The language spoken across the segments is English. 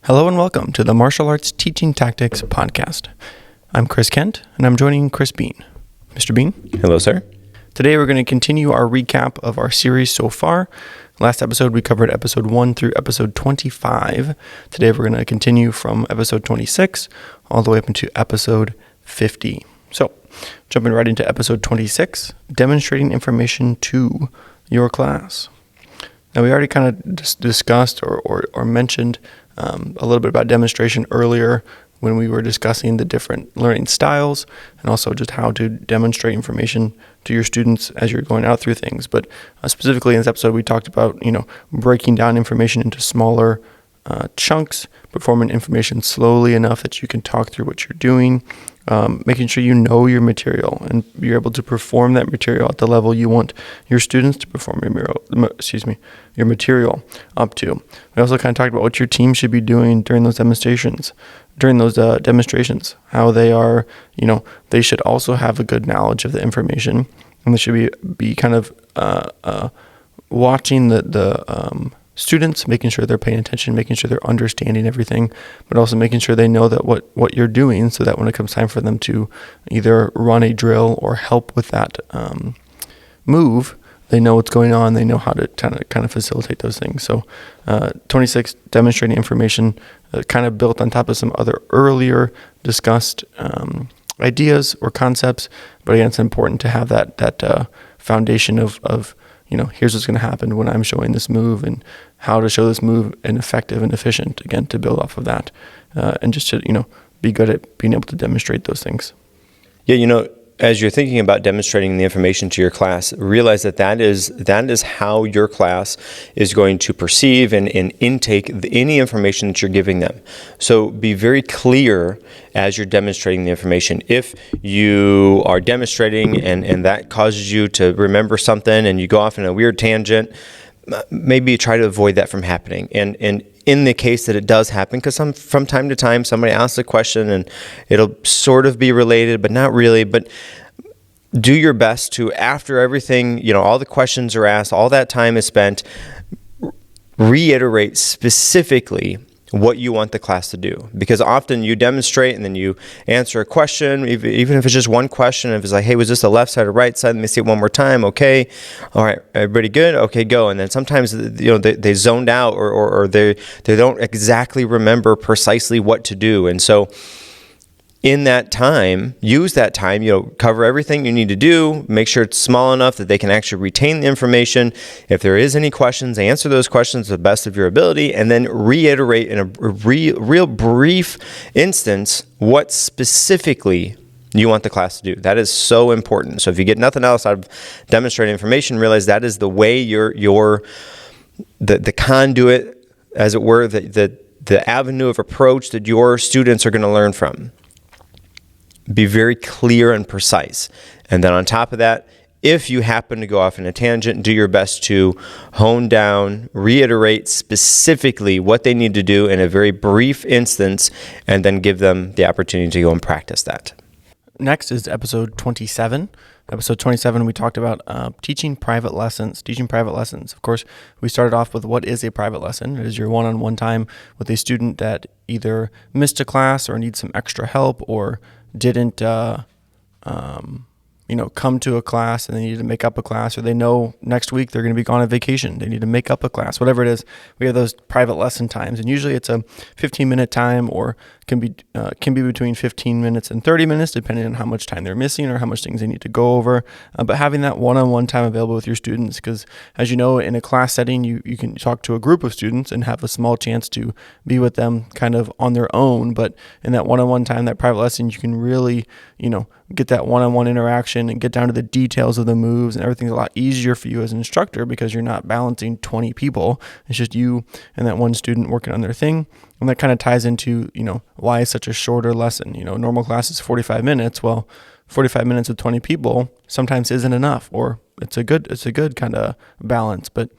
Hello and welcome to the Martial Arts Teaching Tactics Podcast. I'm Chris Kent, and I'm joining Chris Bean. Mr. Bean? Hello, sir. Today we're going to continue our recap of our series so far. Last episode we covered episode 1 through episode 25. Today we're going to continue from episode 26 all the way up into episode 50. So, jumping right into episode 26, demonstrating information to your class. Now we already kind of discussed or mentioned a little bit about demonstration earlier when we were discussing the different learning styles and also just how to demonstrate information to your students as you're going out through things. But specifically in this episode, we talked about, breaking down information into smaller chunks, performing information slowly enough that you can talk through what you're doing, making sure you know your material and you're able to perform that material at the level you want your students to perform your material up to. We also kind of talked about what your team should be doing during those demonstrations, how they are, they should also have a good knowledge of the information, and they should be kind of watching the students, making sure they're paying attention, making sure they're understanding everything, but also making sure they know that what you're doing, so that when it comes time for them to either run a drill or help with that move, they know what's going on, they know how to kind of facilitate those things. So 26, demonstrating information, kind of built on top of some other earlier discussed ideas or concepts, but again, it's important to have that foundation of here's what's going to happen when I'm showing this move and how to show this move and effective and efficient, again, to build off of that and just to, be good at being able to demonstrate those things. Yeah, as you're thinking about demonstrating the information to your class, realize that is how your class is going to perceive and intake any information that you're giving them. So be very clear as you're demonstrating the information. If you are demonstrating and that causes you to remember something and you go off in a weird tangent, maybe try to avoid that from happening. And in the case that it does happen, because from time to time somebody asks a question and it'll sort of be related, but not really. But do your best to, after everything, all the questions are asked, all that time is spent, reiterate specifically what you want the class to do. Because often you demonstrate and then you answer a question, even if it's just one question. If it's like, hey, was this the left side or right side? Let me see it one more time. Okay. All right. Everybody good? Okay, go. And then sometimes, they zoned out or they don't exactly remember precisely what to do. And so in that time, use that time, cover everything you need to do, make sure it's small enough that they can actually retain the information. If there is any questions, answer those questions to the best of your ability, and then reiterate in a real brief instance what specifically you want the class to do. That is so important. So if you get nothing else out of demonstrating information, realize that is the way the conduit, as it were, the avenue of approach that your students are going to learn from. Be very clear and precise. And then on top of that, if you happen to go off in a tangent, do your best to hone down, reiterate specifically what they need to do in a very brief instance, and then give them the opportunity to go and practice that. Next is episode 27. Episode 27, we talked about teaching private lessons. Of course, we started off with what is a private lesson. It is your one-on-one time with a student that either missed a class or needs some extra help or didn't come to a class and they need to make up a class, or they know next week they're going to be gone on vacation. They need to make up a class, whatever it is. We have those private lesson times, and usually it's a 15-minute time, or can be between 15 minutes and 30 minutes, depending on how much time they're missing or how much things they need to go over. But having that one-on-one time available with your students, because as you know, in a class setting, you can talk to a group of students and have a small chance to be with them kind of on their own. But in that one-on-one time, that private lesson, you can really, get that one-on-one interaction and get down to the details of the moves, and everything's a lot easier for you as an instructor because you're not balancing 20 people. It's just you and that one student working on their thing. And that kind of ties into, why it's such a shorter lesson. Normal class is 45 minutes. Well, 45 minutes with 20 people sometimes isn't enough, or it's a good kind of balance. But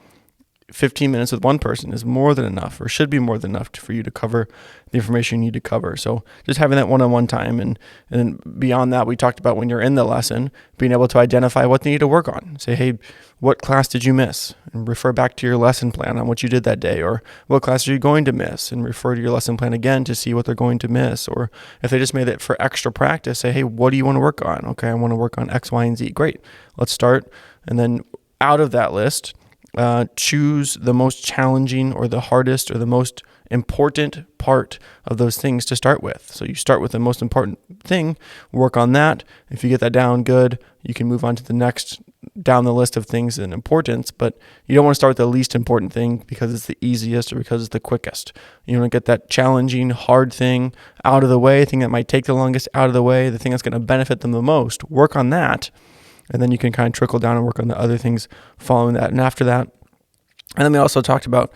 15 minutes with one person is more than enough, or should be more than enough for you to cover the information you need to cover. So just having that one-on-one time, and then beyond that, we talked about when you're in the lesson, being able to identify what they need to work on. Say, hey, what class did you miss? And refer back to your lesson plan on what you did that day, or what class are you going to miss, and refer to your lesson plan again to see what they're going to miss. Or if they just made it for extra practice, say, hey, what do you want to work on? Okay, I want to work on X, Y, and Z. Great, let's start. And then out of that list, choose the most challenging or the hardest or the most important part of those things to start with. So you start with the most important thing, work on that. If you get that down good, you can move on to the next down the list of things in importance, but you don't want to start with the least important thing because it's the easiest or because it's the quickest. You want to get that challenging, hard thing out of the way, the thing that might take the longest out of the way, the thing that's going to benefit them the most. Work on that. And then you can kind of trickle down and work on the other things following that. And after that, and then we also talked about,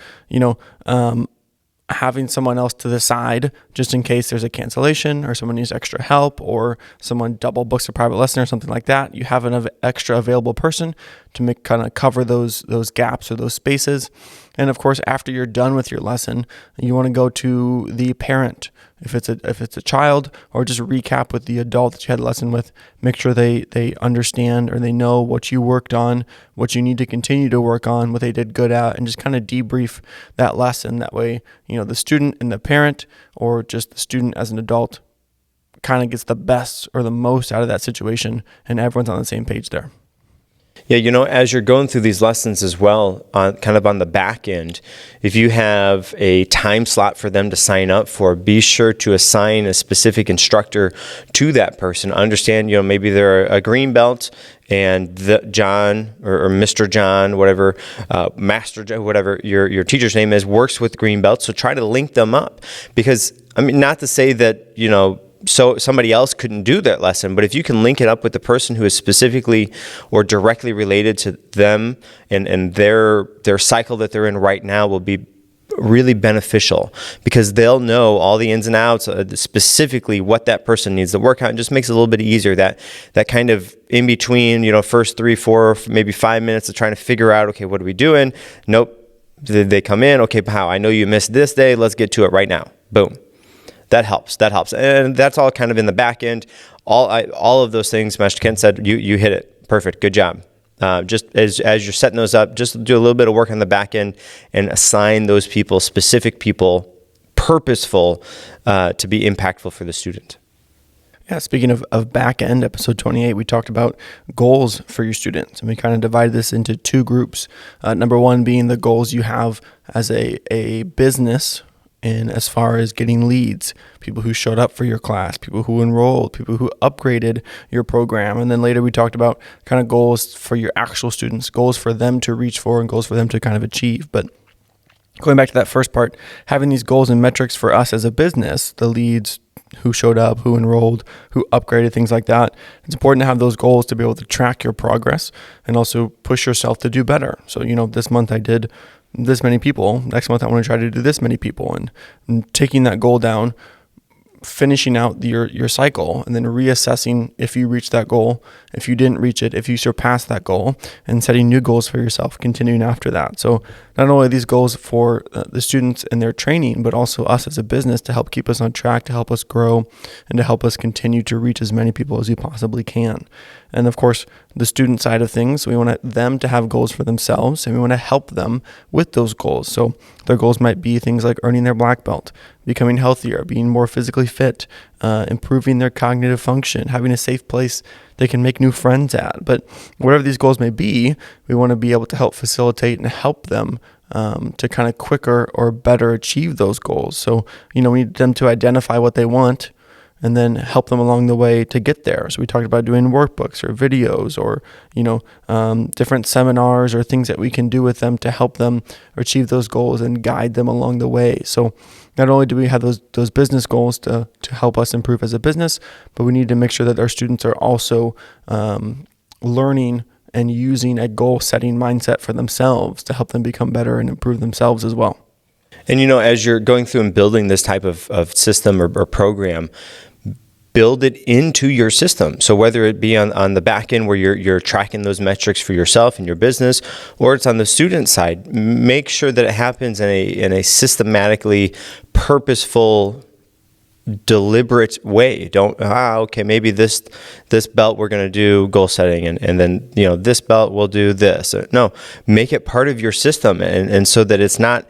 having someone else to the side just in case there's a cancellation or someone needs extra help or someone double books a private lesson or something like that. You have an extra available person to kind of cover those gaps or those spaces. And of course, after you're done with your lesson, you want to go to the parent. If it's a child, or just recap with the adult that you had a lesson with, make sure they understand or they know what you worked on, what you need to continue to work on, what they did good at, and just kind of debrief that lesson. That way, the student and the parent, or just the student as an adult, kind of gets the best or the most out of that situation, and everyone's on the same page there. Yeah, as you're going through these lessons as well, kind of on the back end, if you have a time slot for them to sign up for, be sure to assign a specific instructor to that person. Understand, maybe they're a green belt and John or Mr. John, whatever, Master John, whatever your teacher's name is, works with green belts. So try to link them up, because, not to say that, so somebody else couldn't do that lesson, but if you can link it up with the person who is specifically or directly related to them and their cycle that they're in right now, will be really beneficial, because they'll know all the ins and outs, specifically what that person needs to work on. It just makes it a little bit easier, that kind of in between, first 3, 4, maybe 5 minutes of trying to figure out, okay, what are we doing? Nope. They come in, okay, how? I know you missed this day. Let's get to it right now. Boom. That helps. And that's all kind of in the back end. All of those things, Master Kent said, you hit it. Perfect. Good job. Just as you're setting those up, just do a little bit of work on the back end and assign those people, specific people, purposeful, to be impactful for the student. Yeah, speaking of back end, episode 28, we talked about goals for your students. And we kind of divided this into two groups. Number one being the goals you have as a business, and as far as getting leads, people who showed up for your class, people who enrolled, people who upgraded your program. And then later we talked about kind of goals for your actual students, goals for them to reach for and goals for them to kind of achieve. But going back to that first part, having these goals and metrics for us as a business, the leads, who showed up, who enrolled, who upgraded, things like that. It's important to have those goals to be able to track your progress and also push yourself to do better. So, this month I did this many people. Next month I want to try to do this many people, and taking that goal down, finishing out your cycle, and then reassessing if you reached that goal, if you didn't reach it, if you surpassed that goal, and setting new goals for yourself, continuing after that. So not only these goals for the students and their training, but also us as a business to help keep us on track, to help us grow, and to help us continue to reach as many people as we possibly can. And of course, the student side of things, we want them to have goals for themselves, and we want to help them with those goals. So their goals might be things like earning their black belt, becoming healthier, being more physically fit, improving their cognitive function, having a safe place they can make new friends at. But whatever these goals may be, we want to be able to help facilitate and help them to kind of quicker or better achieve those goals. So, we need them to identify what they want and then help them along the way to get there. So we talked about doing workbooks or videos or, different seminars or things that we can do with them to help them achieve those goals and guide them along the way. So not only do we have those business goals to help us improve as a business, but we need to make sure that our students are also learning and using a goal-setting mindset for themselves to help them become better and improve themselves as well. And, as you're going through and building this type of system or program, build it into your system. So whether it be on the back end where you're tracking those metrics for yourself and your business, or it's on the student side, make sure that it happens in a systematically purposeful, deliberate way. Don't okay, maybe this belt we're going to do goal setting, and then this belt we'll do this. No, make it part of your system, and so that it's not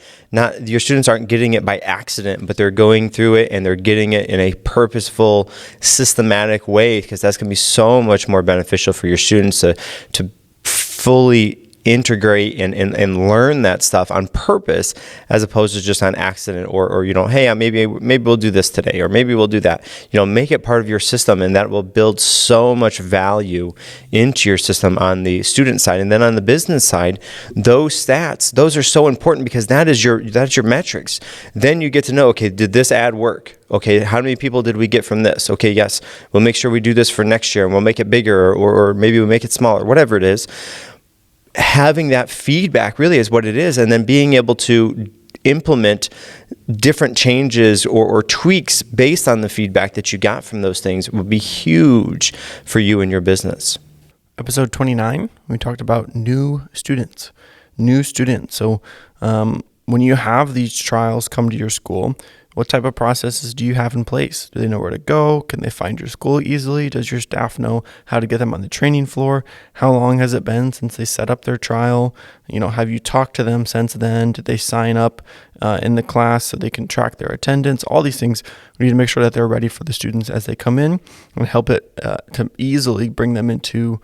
your students aren't getting it by accident, but they're going through it and they're getting it in a purposeful, systematic way, because that's going to be so much more beneficial for your students to fully integrate and learn that stuff on purpose, as opposed to just on accident, or hey, maybe we'll do this today, or maybe we'll do that. Make it part of your system, and that will build so much value into your system on the student side. And then on the business side, those stats, those are so important, because that's your metrics. Then you get to know, okay, did this ad work? Okay, how many people did we get from this? Okay, yes, we'll make sure we do this for next year, and we'll make it bigger, or maybe we'll make it smaller, whatever it is. Having that feedback really is what it is, and then being able to implement different changes or tweaks based on the feedback that you got from those things would be huge for you and your business. Episode 29, we talked about new students. So when you have these trials come to your school, what type of processes do you have in place? Do they know where to go? Can they find your school easily? Does your staff know how to get them on the training floor? How long has it been since they set up their trial? Have you talked to them since then? Did they sign up in the class so they can track their attendance? All these things, we need to make sure that they're ready for the students as they come in, and help it to easily bring them into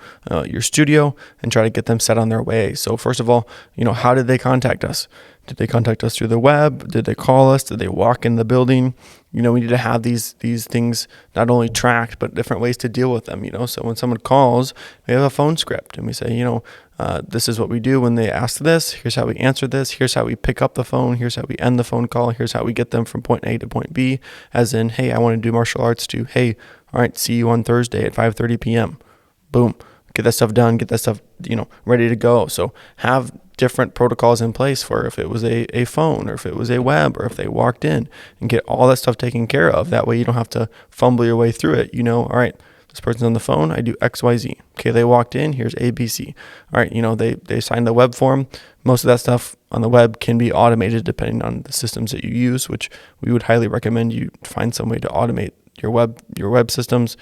your studio and try to get them set on their way. So first of all, how did they contact us? Did they contact us through the web? Did they call us? Did they walk in the building? We need to have these things not only tracked, but different ways to deal with them. So when someone calls, we have a phone script, and we say, this is what we do when they ask this. Here's how we answer this. Here's how we pick up the phone. Here's how we end the phone call. Here's how we get them from point A to point B, as in, hey, I want to do martial arts, to, hey, all right, see you on Thursday at 5:30 p.m. Boom. Get that stuff done. Get that stuff, ready to go. So have different protocols in place for if it was a phone, or if it was a web, or if they walked in, and get all that stuff taken care of. That way you don't have to fumble your way through it. All right, this person's on the phone, I do XYZ. Okay, they walked in, here's ABC. All right, they signed the web form. Most of that stuff on the web can be automated depending on the systems that you use, which we would highly recommend you find some way to automate your web systems.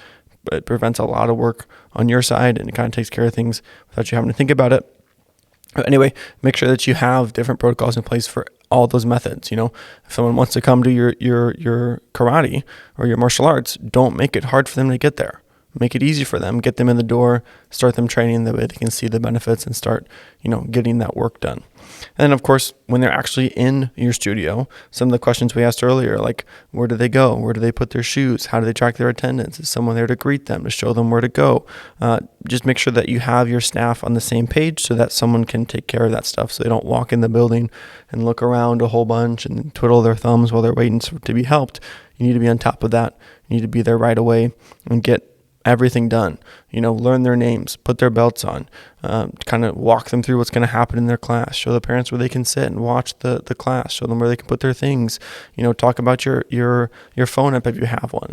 It prevents a lot of work on your side, and it kind of takes care of things without you having to think about it. Anyway, make sure that you have different protocols in place for all those methods. If someone wants to come to your karate or your martial arts, don't make it hard for them to get there. Make it easy for them. Get them in the door. Start them training the way they can see the benefits and start, getting that work done. And then, of course, when they're actually in your studio, some of the questions we asked earlier, like where do they go? Where do they put their shoes? How do they track their attendance? Is someone there to greet them, to show them where to go? Just make sure that you have your staff on the same page so that someone can take care of that stuff, so they don't walk in the building and look around a whole bunch and twiddle their thumbs while they're waiting to be helped. You need to be on top of that. You need to be there right away and get everything done. Learn their names, put their belts on, kind of walk them through what's going to happen in their class, show the parents where they can sit and watch the class, show them where they can put their things, talk about your phone app if you have one,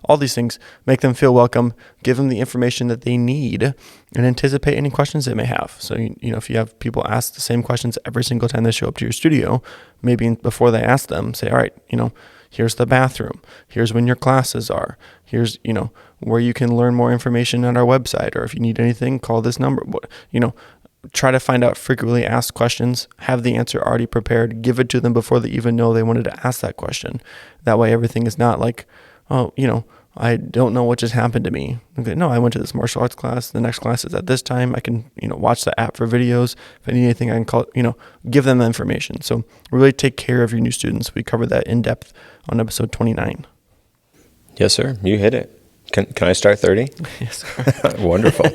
all these things. Make them feel welcome, give them the information that they need, and anticipate any questions they may have. So, if you have people ask the same questions every single time they show up to your studio, maybe before they ask them, say, all right, here's the bathroom. Here's when your classes are. Here's, where you can learn more information on our website. Or if you need anything, call this number. Try to find out frequently asked questions. Have the answer already prepared. Give it to them before they even know they wanted to ask that question. That way everything is not like, oh, I don't know what just happened to me. Okay, no, I went to this martial arts class. The next class is at this time. I can, watch the app for videos. If I need anything, I can call, give them the information. So really take care of your new students. We covered that in depth on episode 29. Yes, sir. You hit it. Can I start 30? Yes. Wonderful.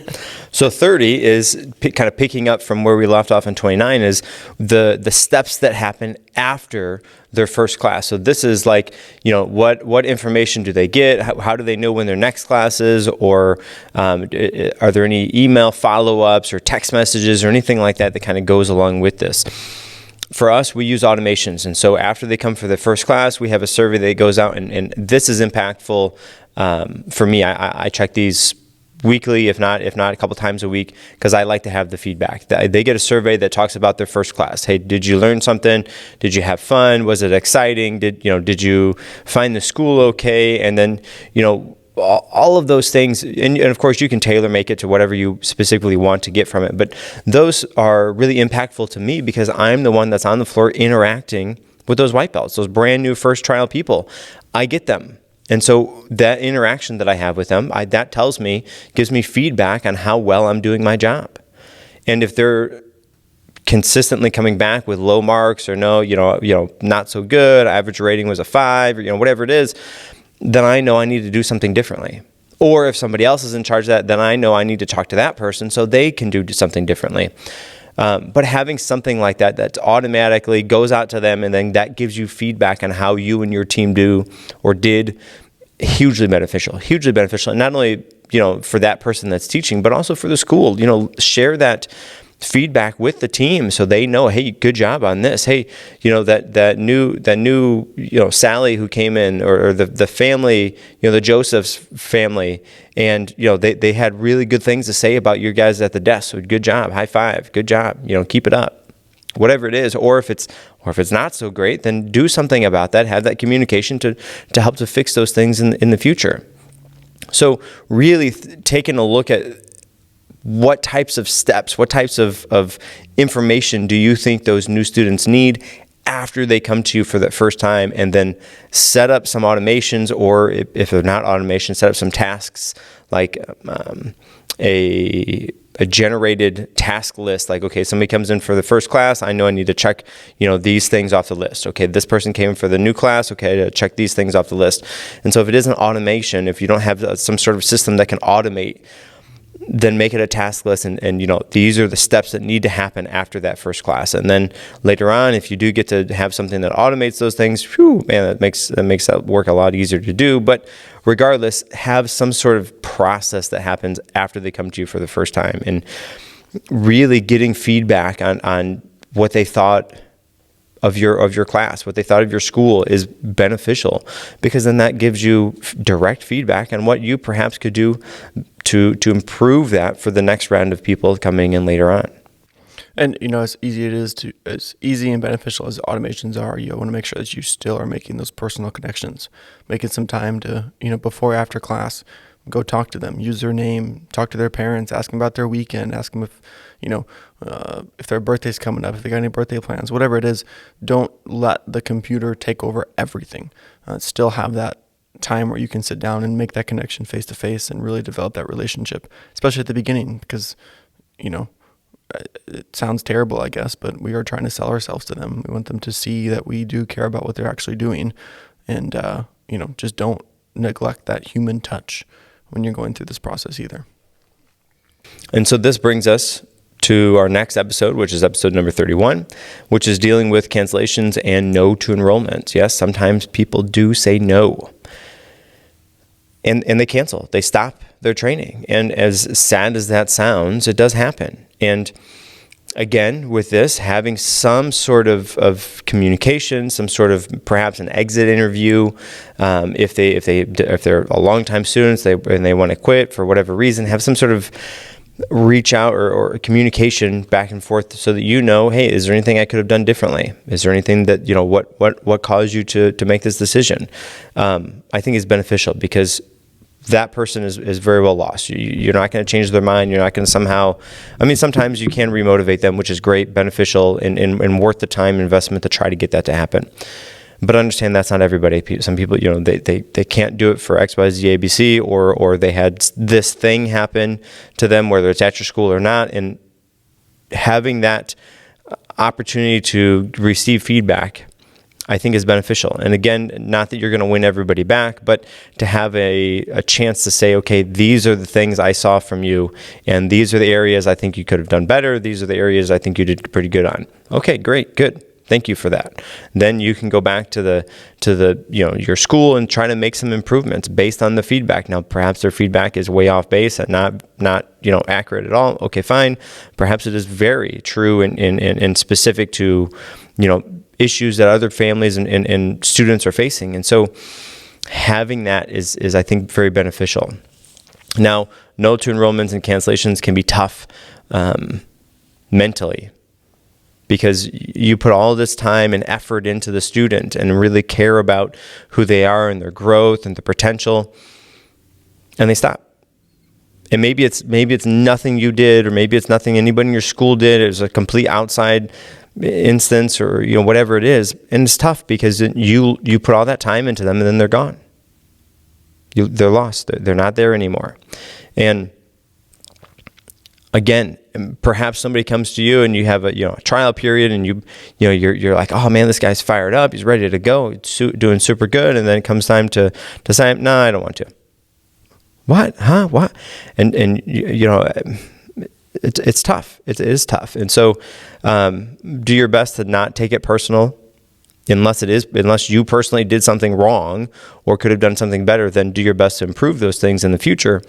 So 30 is kind of picking up from where we left off in 29 is the steps that happen after their first class. So this is like, what information do they get? How do they know when their next class is? Or are there any email follow-ups or text messages or anything like that that kind of goes along with this? for us, we use automations. And so after they come for the first class, we have a survey that goes out, and this is impactful for me. I check these weekly, if not a couple times a week, because I like to have the feedback. They get a survey that talks about their first class. Hey, did you learn something? Did you have fun? Was it exciting? Did you find the school okay? And then, all of those things, and of course you can tailor make it to whatever you specifically want to get from it, but those are really impactful to me because I'm the one that's on the floor interacting with those white belts, those brand new first trial people. I get them. And so that interaction that I have with them, that tells me, gives me feedback on how well I'm doing my job. And if they're consistently coming back with low marks or no, not so good, average rating was a 5, or whatever it is, then I know I need to do something differently. Or if somebody else is in charge of that, then I know I need to talk to that person so they can do something differently. But having something like that automatically goes out to them, and then that gives you feedback on how you and your team do or did, hugely beneficial. And not only, for that person that's teaching, but also for the school. Share that feedback with the team so they know, hey, good job on this. Hey, that new Sally who came in, or the family, the Joseph's family, and they had really good things to say about you guys at the desk. So good job, high five, good job, keep it up, whatever it is. Or if it's not so great, then do something about that. Have that communication to help to fix those things in the future. So really taking a look at what types of steps, what types of information do you think those new students need after they come to you for the first time, and then set up some automations, or if they're not automation, set up some tasks like a generated task list. Like, okay, somebody comes in for the first class, I know I need to check, these things off the list. Okay, this person came for the new class, okay, to check these things off the list. And so if it isn't automation, if you don't have some sort of system that can automate, then make it a task list, and these are the steps that need to happen after that first class. And then later on, if you do get to have something that automates those things, that makes that work a lot easier to do. But regardless, have some sort of process that happens after they come to you for the first time, and really getting feedback on what they thought of your class, what they thought of your school is beneficial, because then that gives you direct feedback on what you perhaps could do to improve that for the next round of people coming in later on. And as easy and beneficial as automations are, you want to make sure that you still are making those personal connections, making some time to before or after class, go talk to them, use their name, talk to their parents, ask them about their weekend, ask them if their birthday's coming up, if they got any birthday plans, whatever it is. Don't let the computer take over everything. Still have that time where you can sit down and make that connection face to face and really develop that relationship, especially at the beginning, because it sounds terrible, I guess, but we are trying to sell ourselves to them. We want them to see that we do care about what they're actually doing, and just don't neglect that human touch when you're going through this process either. And so this brings us to our next episode, which is episode number 31, which is dealing with cancellations and no to enrollment. Yes, sometimes people do say no, and they cancel. They stop their training. And as sad as that sounds, it does happen. And again, with this, having some sort of communication, some sort of perhaps an exit interview, if they're a long-time students and they want to quit for whatever reason, have some sort of reach out or communication back and forth so that hey, is there anything I could have done differently? Is there anything that, what caused you to make this decision? I think is beneficial, because that person is very well lost. You're not going to change their mind. You're not going to sometimes you can remotivate them, which is great, beneficial, and worth the time investment to try to get that to happen. But understand that's not everybody. Some people, they can't do it for X, Y, Z, ABC, or they had this thing happen to them, whether it's at your school or not. And having that opportunity to receive feedback, I think, is beneficial. And again, not that you're going to win everybody back, but to have a chance to say, okay, these are the things I saw from you, and these are the areas I think you could have done better. These are the areas I think you did pretty good on. Okay, great, good. Thank you for that. Then you can go back to the your school and try to make some improvements based on the feedback. Now, perhaps their feedback is way off base and not accurate at all. Okay, fine. Perhaps it is very true and specific to issues that other families and students are facing. And so having that is I think very beneficial. Now, no to enrollments and cancellations can be tough mentally, because you put all this time and effort into the student and really care about who they are and their growth and the potential, and they stop. And maybe it's nothing you did, or maybe it's nothing anybody in your school did. It was a complete outside instance, or whatever it is, and it's tough because you put all that time into them and then they're gone. They're lost. They're not there anymore. And again, perhaps somebody comes to you and you have a trial period, and you're like, oh man, this guy's fired up, he's ready to go, doing super good, and then it comes time to sign up. No, I don't want to. What? Huh? What? And it's tough. It is tough. And so do your best to not take it personal. Unless you personally did something wrong or could have done something better, then do your best to improve those things in the future.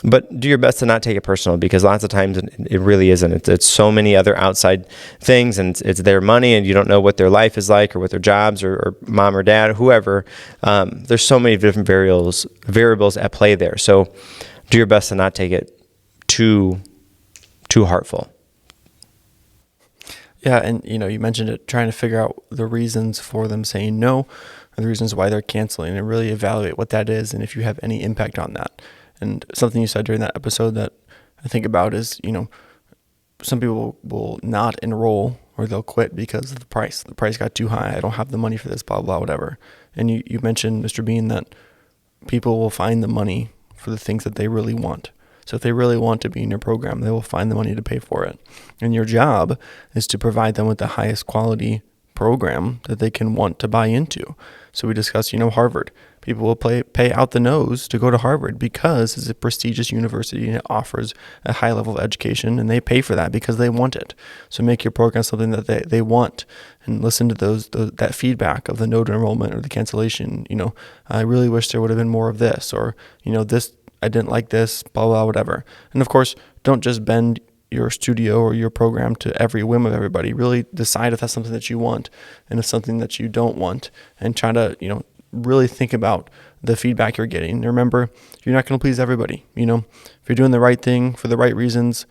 But do your best to not take it personal, because lots of times it really isn't. It's so many other outside things, and it's their money, and you don't know what their life is like, or what their jobs, or mom or dad, or whoever. There's so many different variables at play there. So do your best to not take it too heartful. Yeah, and you mentioned it, trying to figure out the reasons for them saying no, or the reasons why they're canceling, and really evaluate what that is and if you have any impact on that. And something you said during that episode that I think about is, some people will not enroll, or they'll quit because of the price. The price got too high. I don't have the money for this, blah, blah, whatever. And you mentioned, Mr. Bean, that people will find the money for the things that they really want. So if they really want to be in your program, they will find the money to pay for it. And your job is to provide them with the highest quality program that they can want to buy into. So we discussed, Harvard. People will pay out the nose to go to Harvard because it's a prestigious university and it offers a high level of education, and they pay for that because they want it. So make your program something that they want, and listen to that feedback of the no to enrollment or the cancellation. I really wish there would have been more of this, or this, I didn't like this, blah, blah, whatever. And of course, don't just bend your studio or your program to every whim of everybody. Really decide if that's something that you want and if something that you don't want, and try to, really think about the feedback you're getting. And remember, you're not going to please everybody. If you're doing the right thing for the right reasons,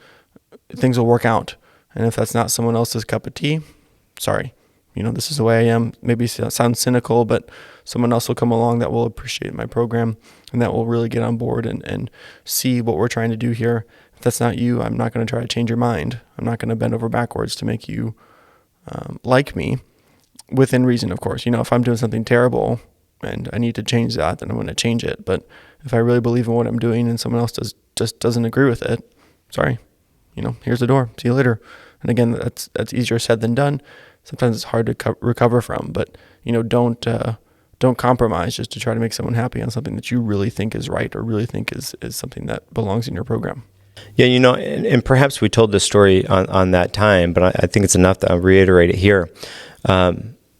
things will work out. And if that's not someone else's cup of tea, sorry. This is the way I am. Maybe it sounds cynical, but someone else will come along that will appreciate my program and that will really get on board and see what we're trying to do here. If that's not you, I'm not going to try to change your mind. I'm not going to bend over backwards to make you like me, within reason, of course. If I'm doing something terrible and I need to change that, then I'm going to change it. But if I really believe in what I'm doing and someone else just doesn't agree with it, sorry, here's the door. See you later. And again, that's easier said than done. Sometimes it's hard to recover from, but don't compromise just to try to make someone happy on something that you really think is right, or really think is something that belongs in your program. Yeah, and perhaps we told this story on that time, but I think it's enough that I'll reiterate it here.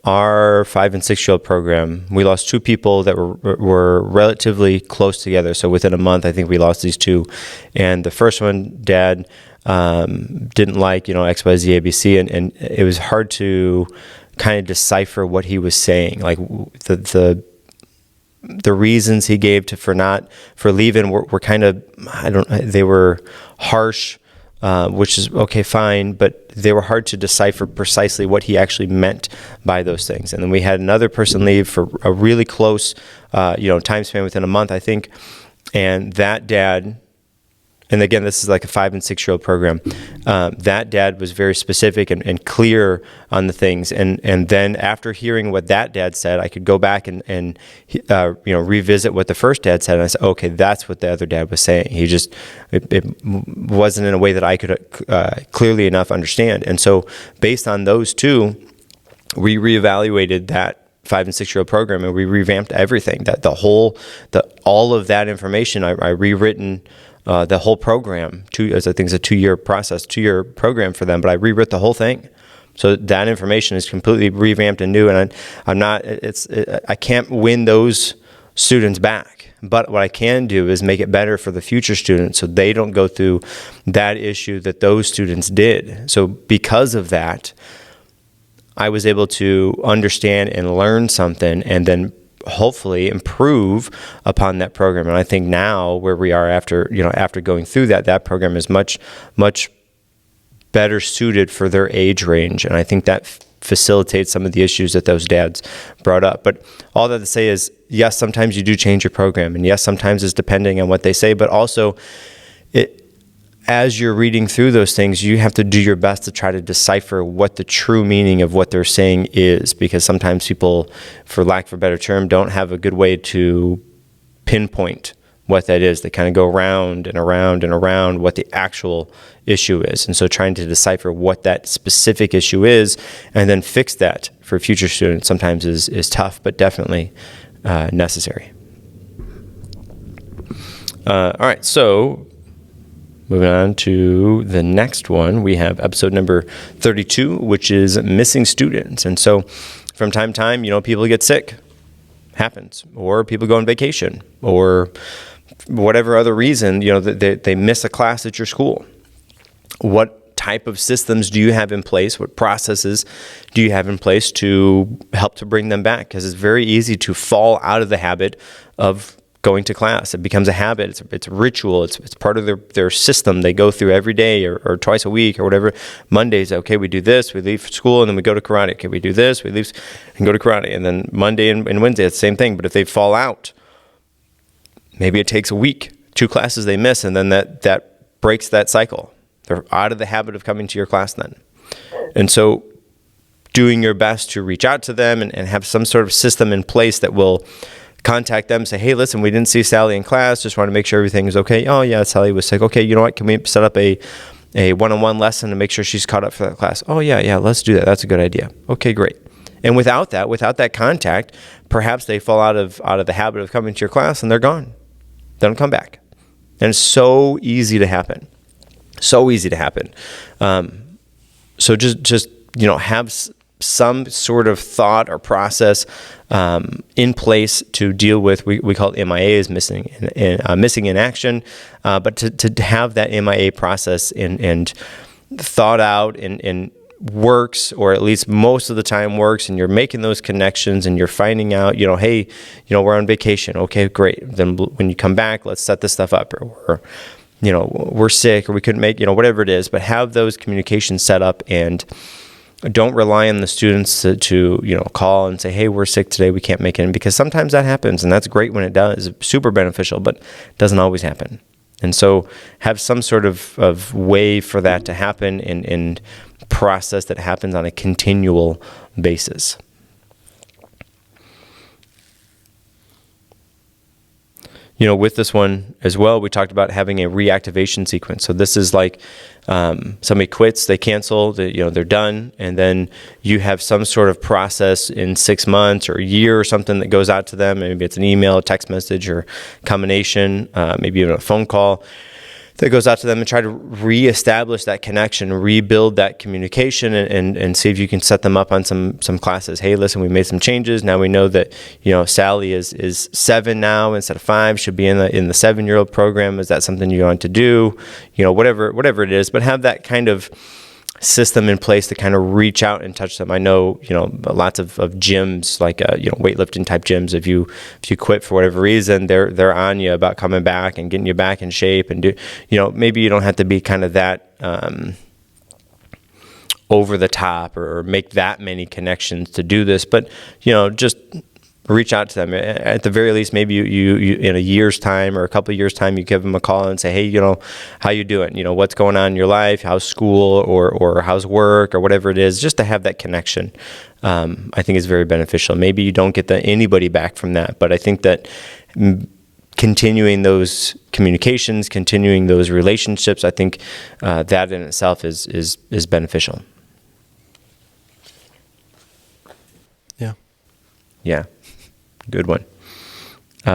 Our 5 and 6 year old program, we lost two people that were relatively close together. So within a month, I think we lost these two. And the first one, Dad didn't like, X, Y, Z, ABC, and it was hard to kind of decipher what he was saying. Like the reasons he gave for leaving were kind of, they were harsh, which is okay, fine, but they were hard to decipher precisely what he actually meant by those things. And then we had another person leave for a really close, time span within a month, I think. And that dad, and again, this is like a 5 and 6 year old program, that dad was very specific and clear on the things. And then after hearing what that dad said, I could go back and revisit what the first dad said. And I said, okay, that's what the other dad was saying. It wasn't in a way that I could clearly enough understand. And so based on those two, we reevaluated that 5 and 6 year old program, and we revamped everything. That all of that information, I rewritten the whole program. I think it's a 2-year process, 2-year program for them, but I rewrote the whole thing So that information is completely revamped and new, and I can't win those students back. But what I can do is make it better for the future students so they don't go through that issue that those students did. So because of that, I was able to understand and learn something and then hopefully improve upon that program. And I think now where we are after going through that program is much better suited for their age range. And I think that facilitates some of the issues that those dads brought up. But all that to say is, yes, sometimes you do change your program, and yes, sometimes it's depending on what they say, but also as you're reading through those things, you have to do your best to try to decipher what the true meaning of what they're saying is, because sometimes people, for lack of a better term, don't have a good way to pinpoint what that is. They kind of go around and around and around what the actual issue is. And so trying to decipher what that specific issue is and then fix that for future students sometimes is tough, but definitely necessary. All right, so moving on to the next one, we have episode number 32, which is missing students. And so from time to time, people get sick, happens, or people go on vacation, or whatever other reason, they miss a class at your school. What type of systems do you have in place? What processes do you have in place to help to bring them back? Because it's very easy to fall out of the habit of going to class. It becomes a habit. It's a ritual. It's part of their system they go through every day or twice a week or whatever. Mondays, okay, we do this, we leave school, and then we go to karate. Okay, we do this, we leave and go to karate. And then Monday and Wednesday, it's the same thing. But if they fall out, maybe it takes a week, 2 classes they miss, and then that breaks that cycle. They're out of the habit of coming to your class then. And so doing your best to reach out to them and have some sort of system in place that will contact them, say, hey, listen, we didn't see Sally in class, just want to make sure everything is okay. Oh yeah, Sally was sick. Okay, you know what, can we set up a one-on-one lesson to make sure she's caught up for that class? Oh yeah, let's do that. That's a good idea. Okay, great. And without that contact, perhaps they fall out of the habit of coming to your class and they're gone. They don't come back. And it's so easy to happen. So easy to happen. So just have some sort of thought or process in place to deal with. We call it MIA, is missing in action, but to have that MIA process and thought out and works, or at least most of the time works, and you're making those connections and you're finding out, hey, we're on vacation. Okay, great. Then when you come back, let's set this stuff up, or we're sick, or we couldn't make, whatever it is, but have those communications set up, and don't rely on the students to call and say, hey, we're sick today, we can't make it in, because sometimes that happens, and that's great when it does, super beneficial, but it doesn't always happen. And so have some sort of way for that to happen, and process that happens on a continual basis. With this one as well, we talked about having a reactivation sequence. So this is like somebody quits, they cancel, they're done, and then you have some sort of process in 6 months or a year or something that goes out to them. Maybe it's an email, a text message, or combination, maybe even a phone call that goes out to them, and try to reestablish that connection, rebuild that communication, and see if you can set them up on some classes. Hey, listen, we made some changes. Now we know that Sally is 7 now instead of 5. Should be in the 7-year-old program. Is that something you want to do? Whatever it is, but have that kind of system in place to kind of reach out and touch them. I know, lots of gyms, like, weightlifting type gyms, if you quit for whatever reason, they're on you about coming back and getting you back in shape, and maybe you don't have to be kind of that, over the top or make that many connections to do this, but, just reach out to them. At the very least, maybe you in a year's time or a couple of years' time, you give them a call and say, hey, how you doing? What's going on in your life? How's school or how's work or whatever it is, just to have that connection. I think is very beneficial. Maybe you don't get anybody back from that, but I think that continuing those communications, continuing those relationships, I think that in itself is beneficial. Yeah. Good one.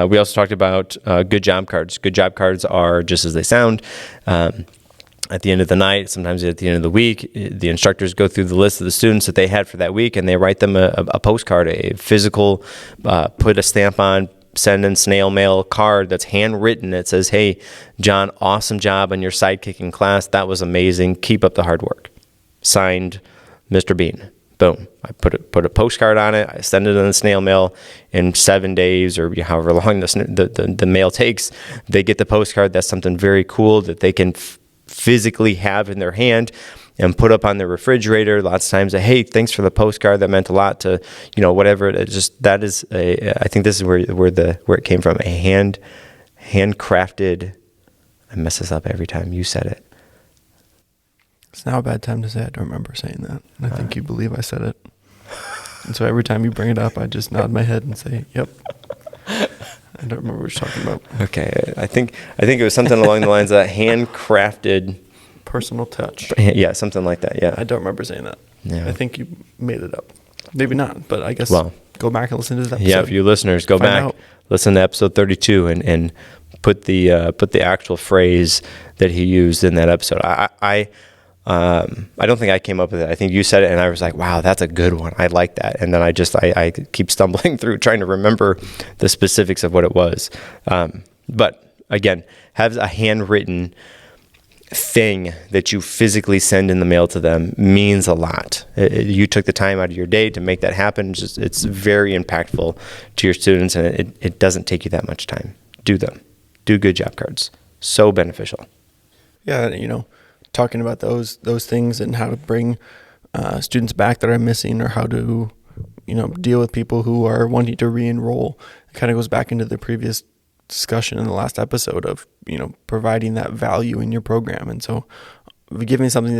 We also talked about good job cards. Good job cards are just as they sound. at the end of the night, sometimes at the end of the week, the instructors go through the list of the students that they had for that week, and they write them a postcard, a physical, put a stamp on, send in snail mail card that's handwritten. It says, "Hey, John, awesome job on your sidekicking class. That was amazing. Keep up the hard work. Signed, Mr. Bean." Boom. I put a postcard on it. I send it in the snail mail. In 7 days or however long the mail takes, they get the postcard. That's something very cool that they can physically have in their hand and put up on their refrigerator. Lots of times, hey, thanks for the postcard. That meant a lot to, whatever. I think this is where it came from. A handcrafted. I mess this up every time you said it. It's now a bad time to say I don't remember saying that. And I think you believe I said it. And so every time you bring it up, I just nod my head and say, yep. I don't remember what you're talking about. Okay. I think it was something along the lines of handcrafted. Personal touch. Yeah, something like that, yeah. I don't remember saying that. Yeah. I think you made it up. Maybe not, but I guess go back and listen to that episode. Yeah, if you listeners, go back, listen to episode 32 and put the actual phrase that he used in that episode. I don't think I came up with it. I think you said it, and I was like, wow, that's a good one. I like that. And then I keep stumbling through trying to remember the specifics of what it was. But again, have a handwritten thing that you physically send in the mail to them means a lot. You took the time out of your day to make that happen. It's very impactful to your students, and it doesn't take you that much time. Do them. Do good job cards. So beneficial. Yeah, talking about those things and how to bring students back that are missing, or how to deal with people who are wanting to re-enroll. It kind of goes back into the previous discussion in the last episode of providing that value in your program. And so giving something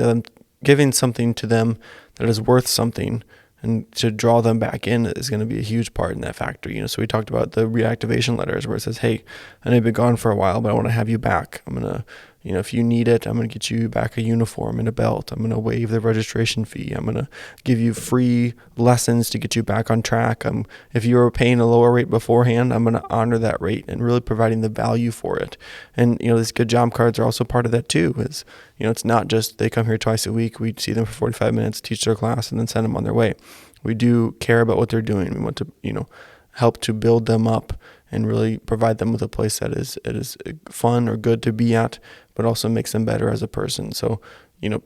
to them that is worth something and to draw them back in is going to be a huge part in that factor. So we talked about the reactivation letters where it says, hey, I know you've been gone for a while, but I want to have you back. I'm going to if you need it, I'm going to get you back a uniform and a belt. I'm going to waive the registration fee. I'm going to give you free lessons to get you back on track. If you were paying a lower rate beforehand, I'm going to honor that rate and really providing the value for it. And, these good job cards are also part of that too. It's not just they come here twice a week. We see them for 45 minutes, teach their class, and then send them on their way. We do care about what they're doing. We want to, help to build them up and really provide them with a place that is fun or good to be at, but also makes them better as a person. So,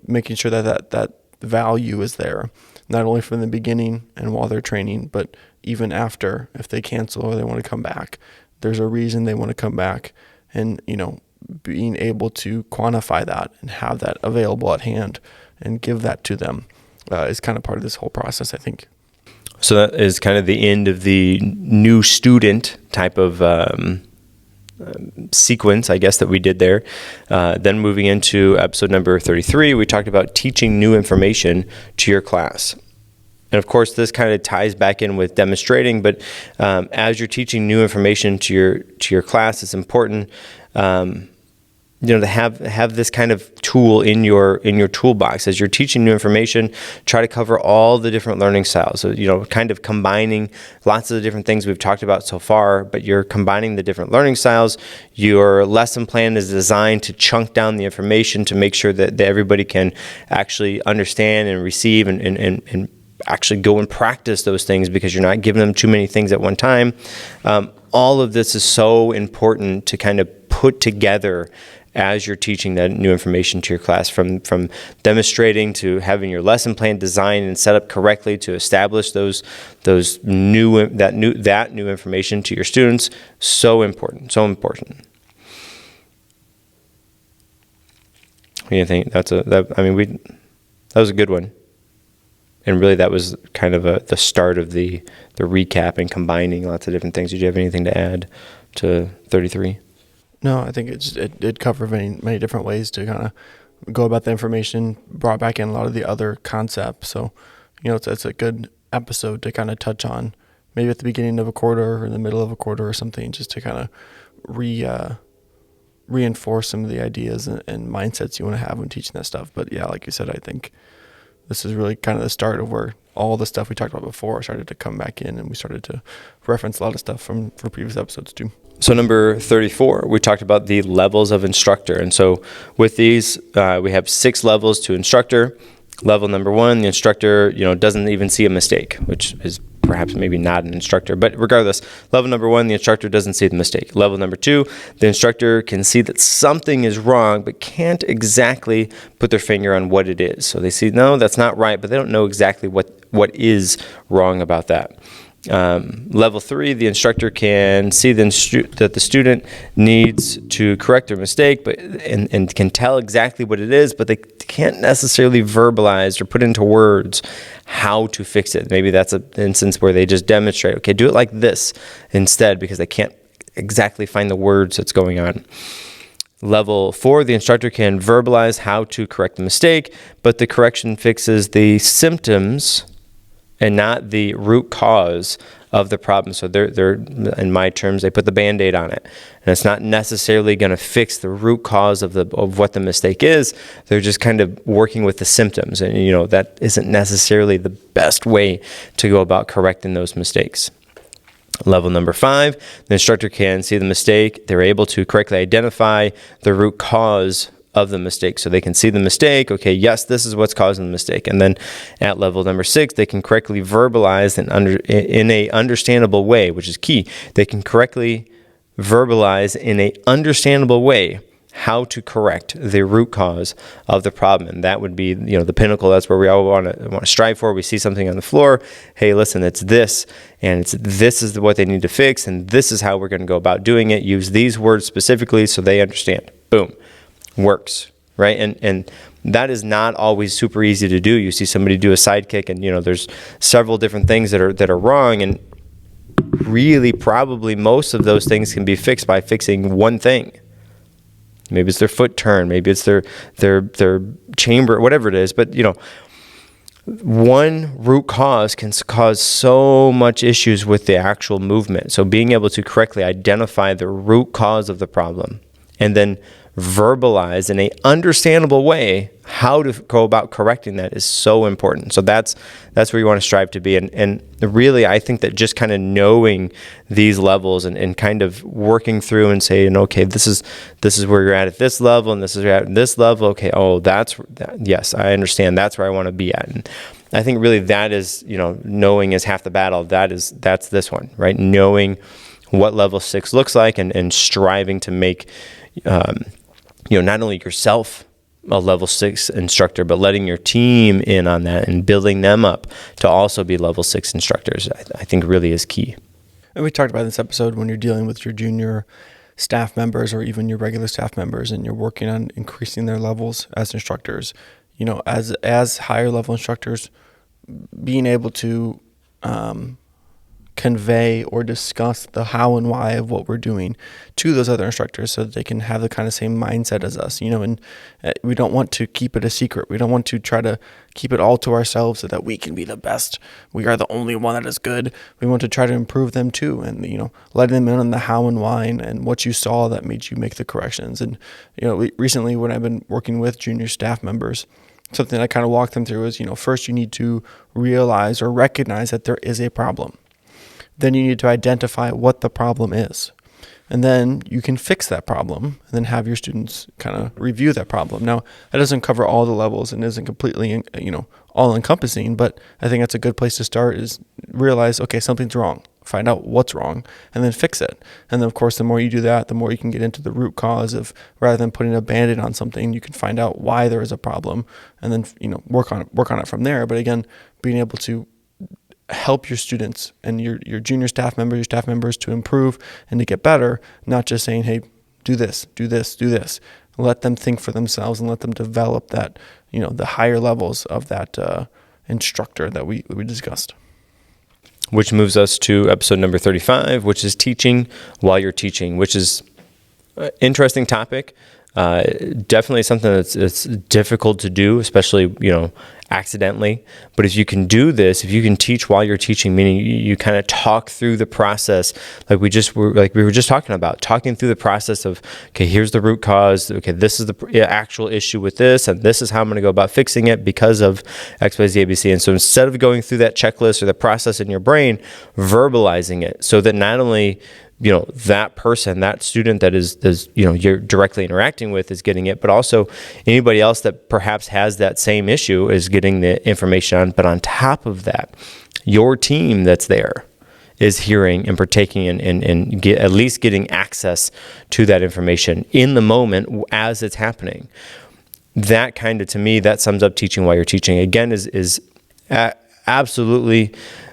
making sure that value is there, not only from the beginning and while they're training, but even after, if they cancel or they want to come back, there's a reason they want to come back. And, being able to quantify that and have that available at hand and give that to them is kind of part of this whole process, I think. So that is kind of the end of the new student type of sequence, I guess, that we did there. Then moving into episode number 33, we talked about teaching new information to your class. And of course, this kind of ties back in with demonstrating, but as you're teaching new information to your class, it's important to have this kind of tool in your toolbox. As you're teaching new information, try to cover all the different learning styles. So, kind of combining lots of the different things we've talked about so far, but you're combining the different learning styles. Your lesson plan is designed to chunk down the information to make sure that everybody can actually understand and receive and actually go and practice those things, because you're not giving them too many things at one time. All of this is so important to kind of put together as you're teaching that new information to your class, from demonstrating to having your lesson plan designed and set up correctly to establish those new information to your students. So important. What do you think? That was a good one. And really, that was kind of the start of the recap and combining lots of different things. Did you have anything to add to 33? No, I think it covered many different ways to kind of go about the information, brought back in a lot of the other concepts. So, it's a good episode to kind of touch on, maybe at the beginning of a quarter or in the middle of a quarter or something, just to kind of reinforce some of the ideas and mindsets you want to have when teaching that stuff. But yeah, like you said, I think this is really kind of the start of where all the stuff we talked about before started to come back in, and we started to reference a lot of stuff from previous episodes too. So number 34, we talked about the levels of instructor. And so with these, we have 6 levels to instructor. Level number 1, the instructor, doesn't even see a mistake, which is perhaps maybe not an instructor. But regardless, level number 1, the instructor doesn't see the mistake. Level number 2, the instructor can see that something is wrong, but can't exactly put their finger on what it is. So they see, no, that's not right, but they don't know exactly what is wrong about that. Level 3, the instructor can see that the student needs to correct their mistake, and can tell exactly what it is, but they can't necessarily verbalize or put into words how to fix it. Maybe that's an instance where they just demonstrate, okay, do it like this instead, because they can't exactly find the words that's going on. Level 4, the instructor can verbalize how to correct the mistake, but the correction fixes the symptoms and not the root cause of the problem. So they're in my terms, they put the Band-Aid on it. And it's not necessarily going to fix the root cause of what the mistake is. They're just kind of working with the symptoms. And, that isn't necessarily the best way to go about correcting those mistakes. Level number 5, the instructor can see the mistake. They're able to correctly identify the root cause of the mistake. So they can see the mistake, okay, yes, this is what's causing the mistake. And then at level number 6, they can correctly verbalize in a understandable way, which is key. They can correctly verbalize in a understandable way how to correct the root cause of the problem. And that would be, the pinnacle. That's where we all want to strive for. We see something on the floor. Hey, listen, it's this, and this is what they need to fix, and this is how we're going to go about doing it. Use these words specifically so they understand. Boom. Works, right? And that is not always super easy to do. You see somebody do a sidekick, and there's several different things that are wrong, and really probably most of those things can be fixed by fixing one thing. Maybe it's their foot turn, maybe it's their chamber, whatever it is. But one root cause can cause so much issues with the actual movement. So being able to correctly identify the root cause of the problem and then verbalize in a understandable way how to go about correcting that is so important. So that's where you want to strive to be. And really, I think that just kind of knowing these levels and kind of working through and saying, okay, this is where you're at this level, and this is where you're at this level. Okay, yes, I understand. That's where I want to be at. And I think really that is, knowing is half the battle. That's this one, right? Knowing what level 6 looks like and striving to make not only yourself a level 6 instructor, but letting your team in on that and building them up to also be level 6 instructors, I think really is key. And we talked about in this episode when you're dealing with your junior staff members or even your regular staff members and you're working on increasing their levels as instructors, as higher level instructors, being able to convey or discuss the how and why of what we're doing to those other instructors so that they can have the kind of same mindset as us, and we don't want to keep it a secret. We don't want to try to keep it all to ourselves so that we can be the best. We are the only one that is good. We want to try to improve them too, and letting them in on the how and why and what you saw that made you make the corrections. And recently when I've been working with junior staff members, something I kind of walk them through is, first you need to realize or recognize that there is a problem. Then you need to identify what the problem is. And then you can fix that problem and then have your students kind of review that problem. Now, that doesn't cover all the levels and isn't completely, all encompassing, but I think that's a good place to start is realize, okay, something's wrong. Find out what's wrong and then fix it. And then, of course, the more you do that, the more you can get into the root cause of, rather than putting a Band-Aid on something, you can find out why there is a problem and then, work on it from there. But again, being able to help your students and your junior staff members, your staff members to improve and to get better, not just saying, hey, do this, do this, do this. Let them think for themselves and let them develop that, the higher levels of that instructor that we discussed. Which moves us to episode number 35, which is teaching while you're teaching, which is an interesting topic. Definitely something that's difficult to do, especially, accidentally. But if you can do this, if you can teach while you're teaching, meaning you kind of talk through the process, like we were just talking about, talking through the process of, okay, here's the root cause. Okay, this is the actual issue with this, and this is how I'm going to go about fixing it because of X, Y, Z, A, B, C. And so instead of going through that checklist or the process in your brain, verbalizing it so that not only that person, that student that is you're directly interacting with is getting it, but also anybody else that perhaps has that same issue is getting the information on. But on top of that, your team that's there is hearing and partaking and at least getting access to that information in the moment as it's happening. That kind of, to me, that sums up teaching while you're teaching. Again, is absolutely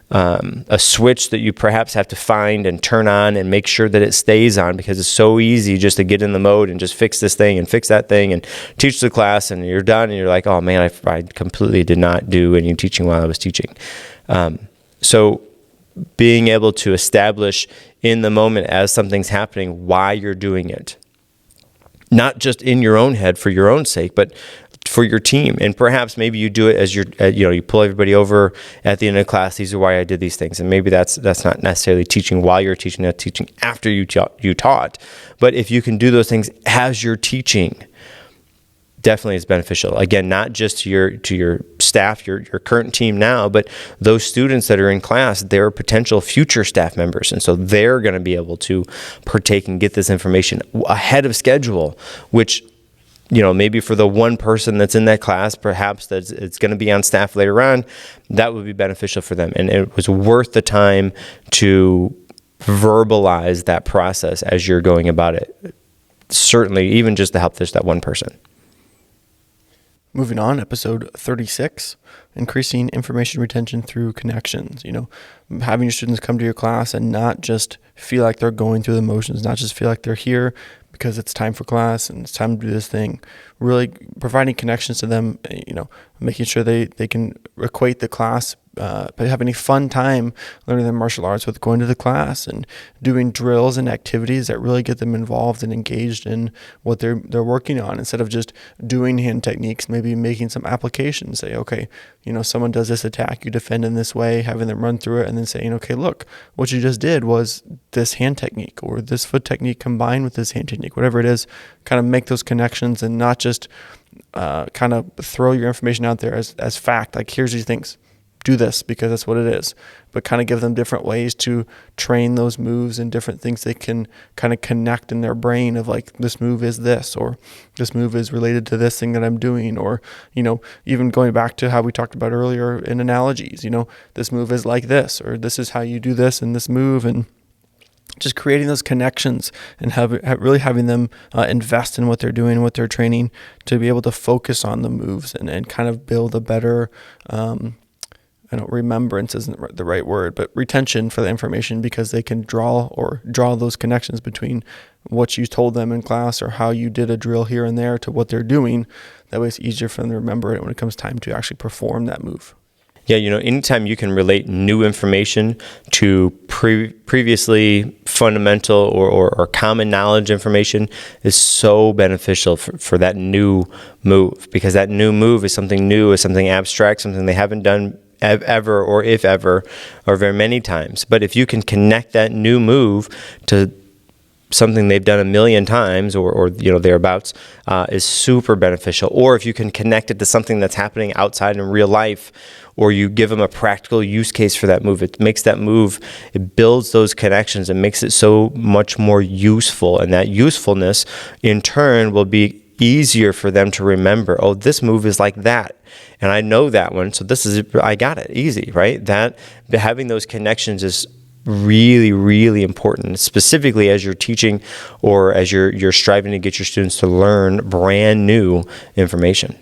a switch that you perhaps have to find and turn on and make sure that it stays on, because it's so easy just to get in the mode and just fix this thing and fix that thing and teach the class, and you're done and you're like, oh man, I completely did not do any teaching while I was teaching. So being able to establish in the moment as something's happening why you're doing it, not just in your own head for your own sake, but for your team. And perhaps maybe you do it as you pull everybody over at the end of class. These are why I did these things. And maybe that's not necessarily teaching while you're teaching, that's teaching after you taught. But if you can do those things as you're teaching, definitely is beneficial. Again, not just to your staff, your current team now, but those students that are in class, they're potential future staff members. And so they're going to be able to partake and get this information ahead of schedule, which maybe for the one person that's in that class, perhaps it's going to be on staff later on, that would be beneficial for them. And it was worth the time to verbalize that process as you're going about it. Certainly, even just to help that one person. Moving on, episode 36, increasing information retention through connections. Having your students come to your class and not just feel like they're going through the motions, not just feel like they're here because it's time for class and it's time to do this thing. Really providing connections to them, making sure they can equate the class, but having a fun time learning their martial arts with going to the class and doing drills and activities that really get them involved and engaged in what they're working on, instead of just doing hand techniques. Maybe making some applications. Say, okay, someone does this attack, you defend in this way, having them run through it, and then saying, okay, look, what you just did was this hand technique or this foot technique combined with this hand technique, whatever it is. Kind of make those connections and not just kind of throw your information out there as fact, like here's these things, do this because that's what it is, but kind of give them different ways to train those moves and different things they can kind of connect in their brain of, like, this move is this, or this move is related to this thing that I'm doing, or even going back to how we talked about earlier in analogies, this move is like this, or this is how you do this in this move, and just creating those connections and really having them invest in what they're doing, what they're training, to be able to focus on the moves and kind of build a better, remembrance isn't the right word, but retention for the information, because they can draw those connections between what you told them in class or how you did a drill here and there to what they're doing. That way it's easier for them to remember it when it comes time to actually perform that move. Yeah, anytime you can relate new information to previously fundamental or common knowledge information is so beneficial for that new move, because that new move is something new, is something abstract, something they haven't done ever, or if ever, or very many times. But if you can connect that new move to something they've done a million times or thereabouts, is super beneficial. Or if you can connect it to something that's happening outside in real life, or you give them a practical use case for that move, it makes that move, it builds those connections and makes it so much more useful. And that usefulness in turn will be easier for them to remember. Oh, this move is like that, and I know that one, so I got it easy, right? That having those connections is really, really important, specifically as you're teaching or as you're striving to get your students to learn brand new information.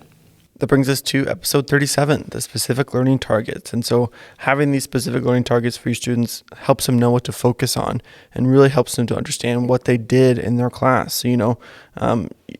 That brings us to episode 37, the specific learning targets. And so having these specific learning targets for your students helps them know what to focus on and really helps them to understand what they did in their class. So,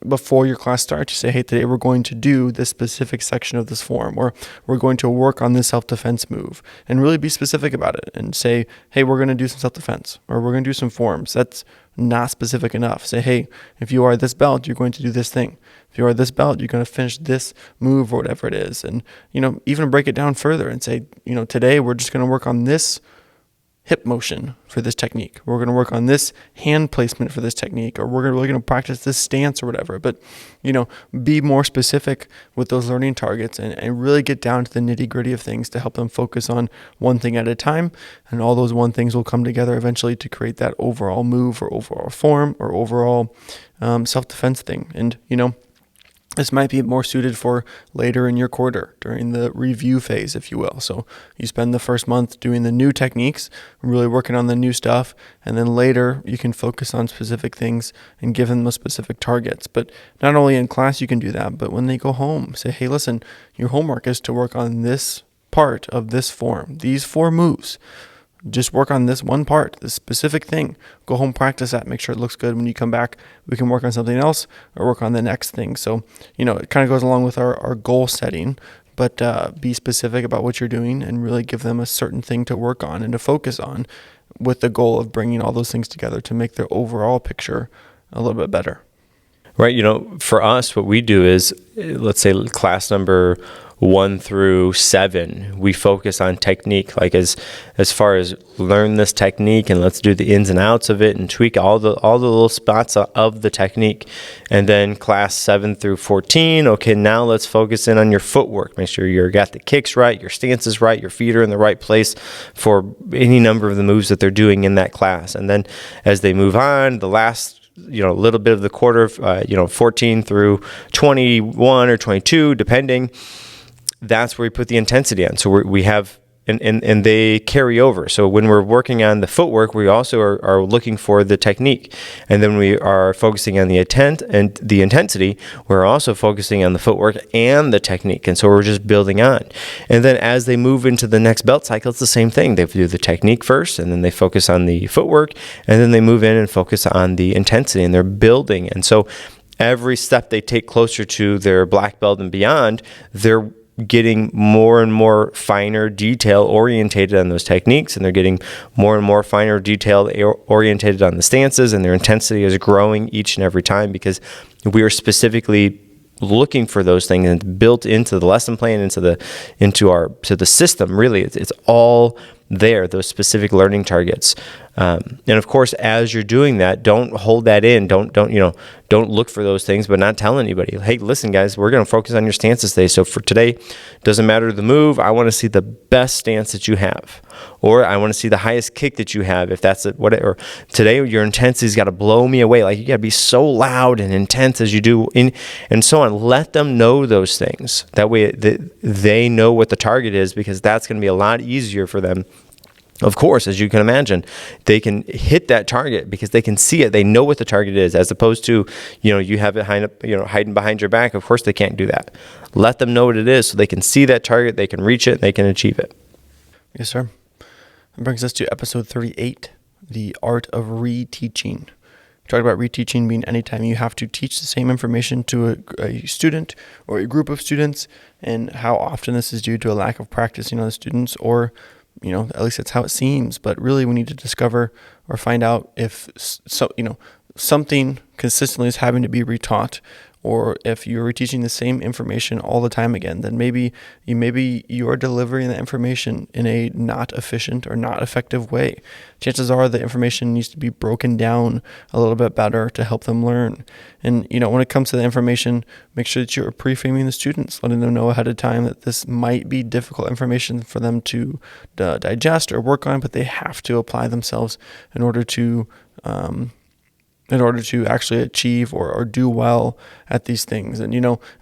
before your class starts, you say, hey, today we're going to do this specific section of this form, or we're going to work on this self-defense move, and really be specific about it and say, hey, we're going to do some self-defense, or we're going to do some forms. That's not specific enough. Say, hey, if you are this belt, you're going to do this thing. If you are this belt, you're going to finish this move or whatever it is. And, even break it down further and say, today we're just going to work on this hip motion for this technique. We're going to work on this hand placement for this technique, or we're going to practice this stance or whatever. But, be more specific with those learning targets and really get down to the nitty gritty of things to help them focus on one thing at a time. And all those one things will come together eventually to create that overall move or overall form or overall self-defense thing. And, this might be more suited for later in your quarter during the review phase, if you will. So you spend the first month doing the new techniques, really working on the new stuff, and then later you can focus on specific things and give them those specific targets. But not only in class you can do that, but when they go home, say, hey, listen, your homework is to work on this part of this form, these 4 moves. Just work on this one part, this specific thing. Go home, practice that, make sure it looks good. When you come back, we can work on something else or work on the next thing. So, it kind of goes along with our goal setting, but be specific about what you're doing and really give them a certain thing to work on and to focus on with the goal of bringing all those things together to make their overall picture a little bit better. Right. For us, what we do is, let's say class number 1 through 7, we focus on technique, like as far as learn this technique and let's do the ins and outs of it and tweak all the little spots of the technique. And then class 7 through 14, okay, now let's focus in on your footwork. Make sure you got the kicks right, your stance is right, your feet are in the right place for any number of the moves that they're doing in that class. And then as they move on, the last little bit of the quarter, 14 through 21 or 22, depending, that's where we put the intensity on. So we have, and they carry over. So when we're working on the footwork, we also are looking for the technique. And then we are focusing on the intent and the intensity. We're also focusing on the footwork and the technique. And so we're just building on. And then as they move into the next belt cycle, it's the same thing. They do the technique first, and then they focus on the footwork, and then they move in and focus on the intensity, and they're building. And so every step they take closer to their black belt and beyond, they're getting more and more finer detail orientated on those techniques, and they're getting more and more finer detail orientated on the stances, and their intensity is growing each and every time because we are specifically looking for those things and built into the lesson plan, into the system. Really, it's all there, those specific learning targets. And of course, as you're doing that, don't hold that in. Don't look for those things, but not tell anybody. Hey, listen, guys, we're going to focus on your stances today. So for today, doesn't matter the move. I want to see the best stance that you have, or I want to see the highest kick that you have. If that's it, whatever. Today, your intensity's got to blow me away. Like you got to be so loud and intense as you do, and so on. Let them know those things. That way, they know what the target is, because that's going to be a lot easier for them. Of course, as you can imagine, they can hit that target because they can see it. They know what the target is, as opposed to, you have it hiding behind your back. Of course, they can't do that. Let them know what it is so they can see that target, they can reach it, they can achieve it. Yes, sir. That brings us to episode 38, the art of reteaching. We talked about reteaching being anytime you have to teach the same information to a student or a group of students, and how often this is due to a lack of practicing on the students, or at least that's how it seems. But really, we need to discover or find out if something consistently is having to be retaught, or if you're reteaching the same information all the time again, then maybe you are delivering the information in a not efficient or not effective way. Chances are the information needs to be broken down a little bit better to help them learn. And when it comes to the information, make sure that you're pre-framing the students, letting them know ahead of time that this might be difficult information for them to digest or work on, but they have to apply themselves in order to actually achieve or do well at these things. And,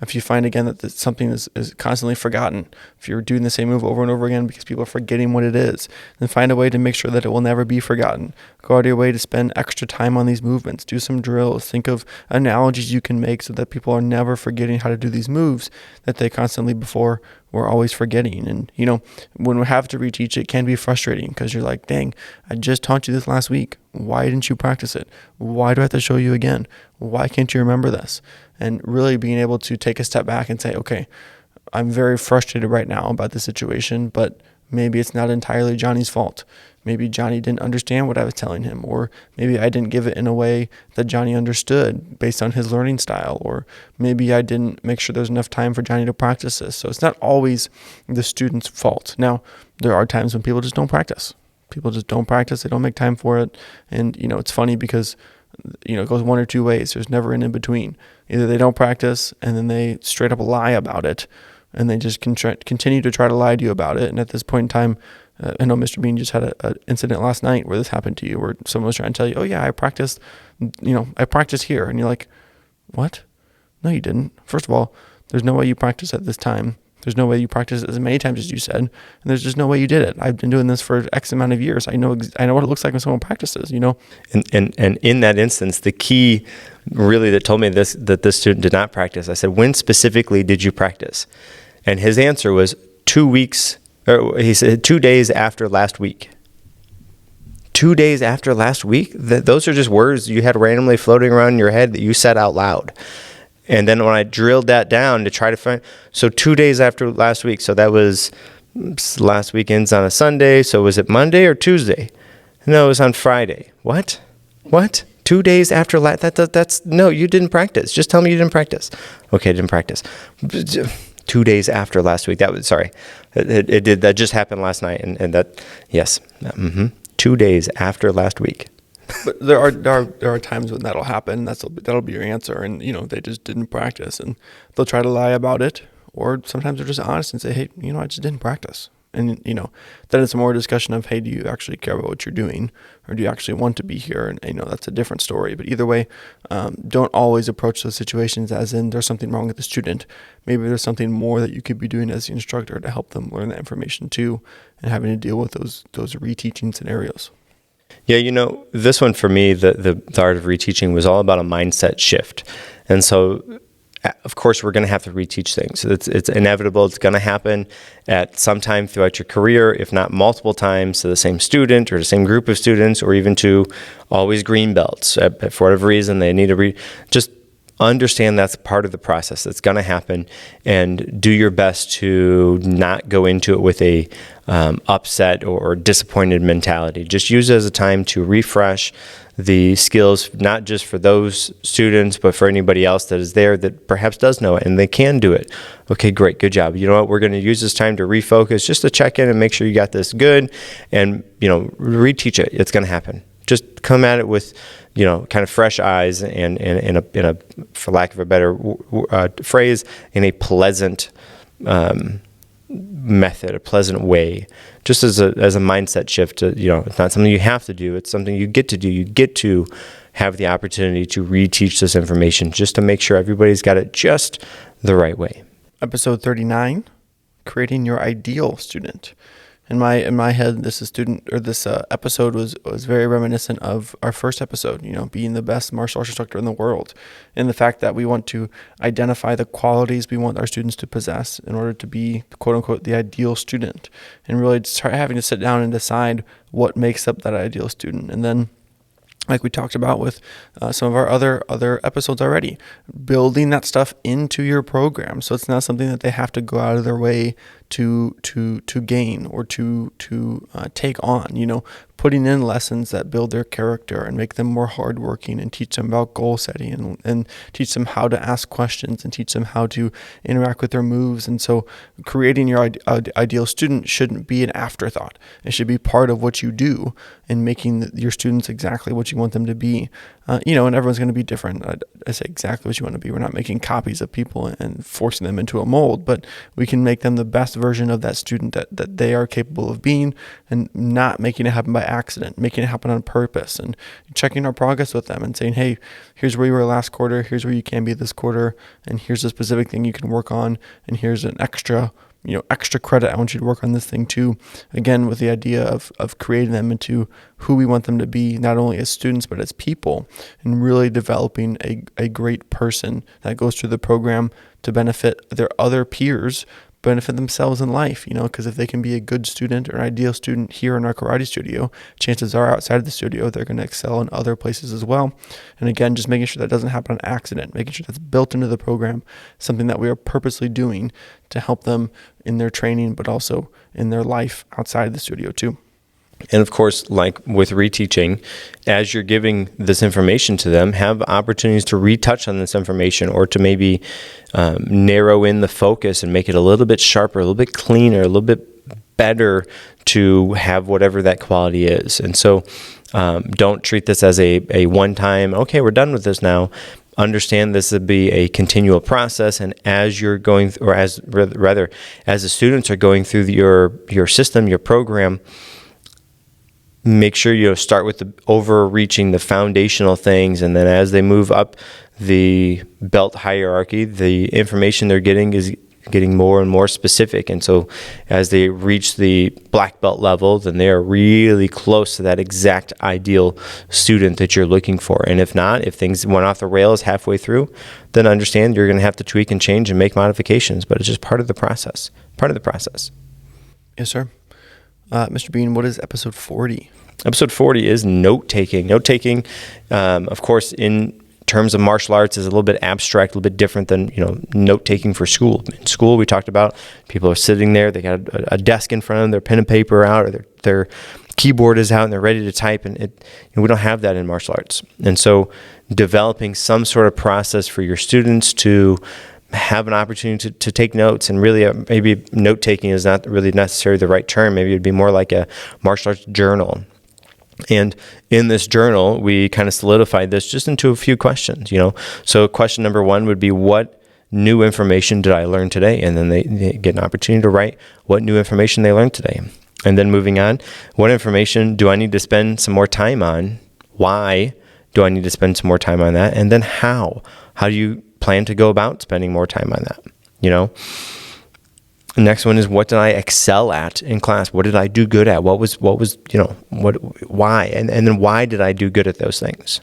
if you find again that something is constantly forgotten, if you're doing the same move over and over again because people are forgetting what it is, then find a way to make sure that it will never be forgotten. Go out of your way to spend extra time on these movements. Do some drills. Think of analogies you can make so that people are never forgetting how to do these moves that they constantly before were always forgetting. And, when we have to reteach, it can be frustrating because you're like, dang, I just taught you this last week. Why didn't you practice it? Why do I have to show you again? Why can't you remember this? And really being able to take a step back and say, okay, I'm very frustrated right now about the situation, but maybe it's not entirely Johnny's fault. maybe Johnny didn't understand what I was telling him, or maybe I didn't give it in a way that Johnny understood based on his learning style, or maybe I didn't make sure there's enough time for Johnny to practice this. So it's not always the student's fault. Now, there are times when people just don't practice. People just don't practice. They don't make time for it. And, it's funny because, it goes one or two ways. There's never an in between. Either they don't practice and then they straight up lie about it, and they just continue to try to lie to you about it. And at this point in time, I know Mr. Bean just had an incident last night where this happened to you, where someone was trying to tell you, oh yeah, I practiced here. And you're like, what? No, you didn't. First of all, there's no way you practiced at this time. There's no way you practiced it as many times as you said. And there's just no way you did it. I've been doing this for X amount of years. I know what it looks like when someone practices, And in that instance, the key really that told me that this student did not practice, I said, when specifically did you practice? And his answer was 2 weeks, or he said 2 days after last week. 2 days after last week? Those are just words you had randomly floating around in your head that you said out loud. And then when I drilled that down to try to find, so 2 days after last week, so that was last weekend's on a Sunday, so was it Monday or Tuesday? No, it was on Friday. What? 2 days after that's no, you didn't practice. Just tell me you didn't practice. Okay, I didn't practice. 2 days after last week. It did. That just happened last night, and that, yes. 2 days after last week. But there are times when that'll happen. That'll be your answer, and they just didn't practice, and they'll try to lie about it, or sometimes they're just honest and say, hey, I just didn't practice. And then it's more a discussion of, hey, do you actually care about what you're doing, or do you actually want to be here? And that's a different story. But either way, don't always approach those situations as in there's something wrong with the student. Maybe there's something more that you could be doing as the instructor to help them learn that information too, and having to deal with those reteaching scenarios. Yeah, this one for me, the art of reteaching was all about a mindset shift. And so, of course, we're going to have to reteach things. It's inevitable. It's going to happen at some time throughout your career, if not multiple times, to the same student or the same group of students, or even to always green belts. For whatever reason, they need to just understand that's part of the process that's going to happen, and do your best to not go into it with a upset or disappointed mentality. Just use it as a time to refresh the skills, not just for those students, but for anybody else that is there that perhaps does know it and they can do it. Okay, great, good job. You know what, we're going to use this time to refocus, just to check in and make sure you got this good, and reteach it. It's going to happen. Just come at it with, kind of fresh eyes, and in a for lack of a better phrase, in a pleasant method, a pleasant way, just as a mindset shift. It's not something you have to do. It's something you get to do. You get to have the opportunity to reteach this information, just to make sure everybody's got it just the right way. Episode 39, creating your ideal student. In my head, this episode was very reminiscent of our first episode, being the best martial arts instructor in the world, and the fact that we want to identify the qualities we want our students to possess in order to be, quote unquote, the ideal student, and really start having to sit down and decide what makes up that ideal student. And then, like we talked about with some of our other episodes already, building that stuff into your program, so it's not something that they have to go out of their way to gain or to take on. Putting in lessons that build their character and make them more hardworking, and teach them about goal setting, and teach them how to ask questions, and teach them how to interact with their moves. And so creating your ideal student shouldn't be an afterthought. It should be part of what you do in making your students exactly what you want them to be. And everyone's going to be different. I say exactly what you want to be. We're not making copies of people and forcing them into a mold, but we can make them the best version of that student that they are capable of being, and not making it happen by accident, making it happen on purpose, and checking our progress with them and saying, hey, here's where you were last quarter, here's where you can be this quarter, and here's a specific thing you can work on, and here's an extra credit. I want you to work on this thing too. Again, with the idea of creating them into who we want them to be, not only as students, but as people, and really developing a great person that goes through the program to benefit their other peers, benefit themselves in life, because if they can be a good student or an ideal student here in our karate studio, chances are outside of the studio, they're going to excel in other places as well. And again, just making sure that doesn't happen on accident, making sure that's built into the program, something that we are purposely doing to help them in their training, but also in their life outside of the studio too. And of course, like with reteaching, as you're giving this information to them, have opportunities to retouch on this information, or to maybe narrow in the focus and make it a little bit sharper, a little bit cleaner, a little bit better to have whatever that quality is. And so don't treat this as a one-time, okay, we're done with this now. Understand this would be a continual process, and as you're going, or as rather, as the students are going through your system, your program, make sure you start with the overreaching, the foundational things, and then as they move up the belt hierarchy, the information they're getting is getting more and more specific. And so as they reach the black belt level, then they are really close to that exact ideal student that you're looking for. And if not, if things went off the rails halfway through, then understand you're going to have to tweak and change and make modifications, but it's just part of the process. Yes, sir. Mr. Bean, what is episode 40? Episode 40 is note-taking. Note-taking, of course, in terms of martial arts, is a little bit abstract, a little bit different than, note-taking for school. In school, we talked about people are sitting there, they got a desk in front of them, their pen and paper out, or their keyboard is out, and they're ready to type, and we don't have that in martial arts. And so developing some sort of process for your students to have an opportunity to take notes, and really maybe note-taking is not really necessarily the right term. Maybe it'd be more like a martial arts journal. And in this journal, we kind of solidified this just into a few questions, So question number 1 would be, what new information did I learn today? And then they get an opportunity to write what new information they learned today. And then moving on, what information do I need to spend some more time on? Why do I need to spend some more time on that? And then how? How do you plan to go about spending more time on that? The next one is, what did I excel at in class? What did I do good at? What was why? And then why did I do good at those things?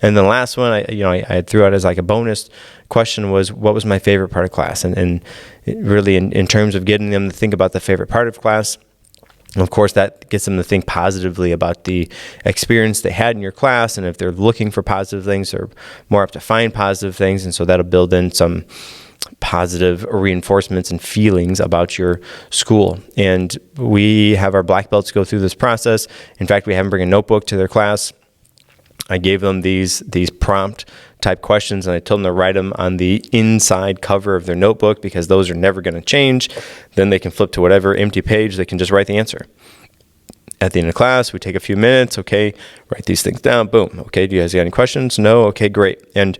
And the last one, I threw out as like a bonus question was, what was my favorite part of class? And really in terms of getting them to think about the favorite part of class, of course, that gets them to think positively about the experience they had in your class. And if they're looking for positive things, they're more apt to find positive things. And so that'll build in some positive reinforcements and feelings about your school. And we have our black belts go through this process. In fact, we have them bring a notebook to their class. I gave them these prompt type questions, and I told them to write them on the inside cover of their notebook, because those are never going to change. Then they can flip to whatever empty page, they can just write the answer. At the end of class, we take a few minutes. Okay, write these things down. Boom. Okay, do you guys got any questions? No? Okay, great. And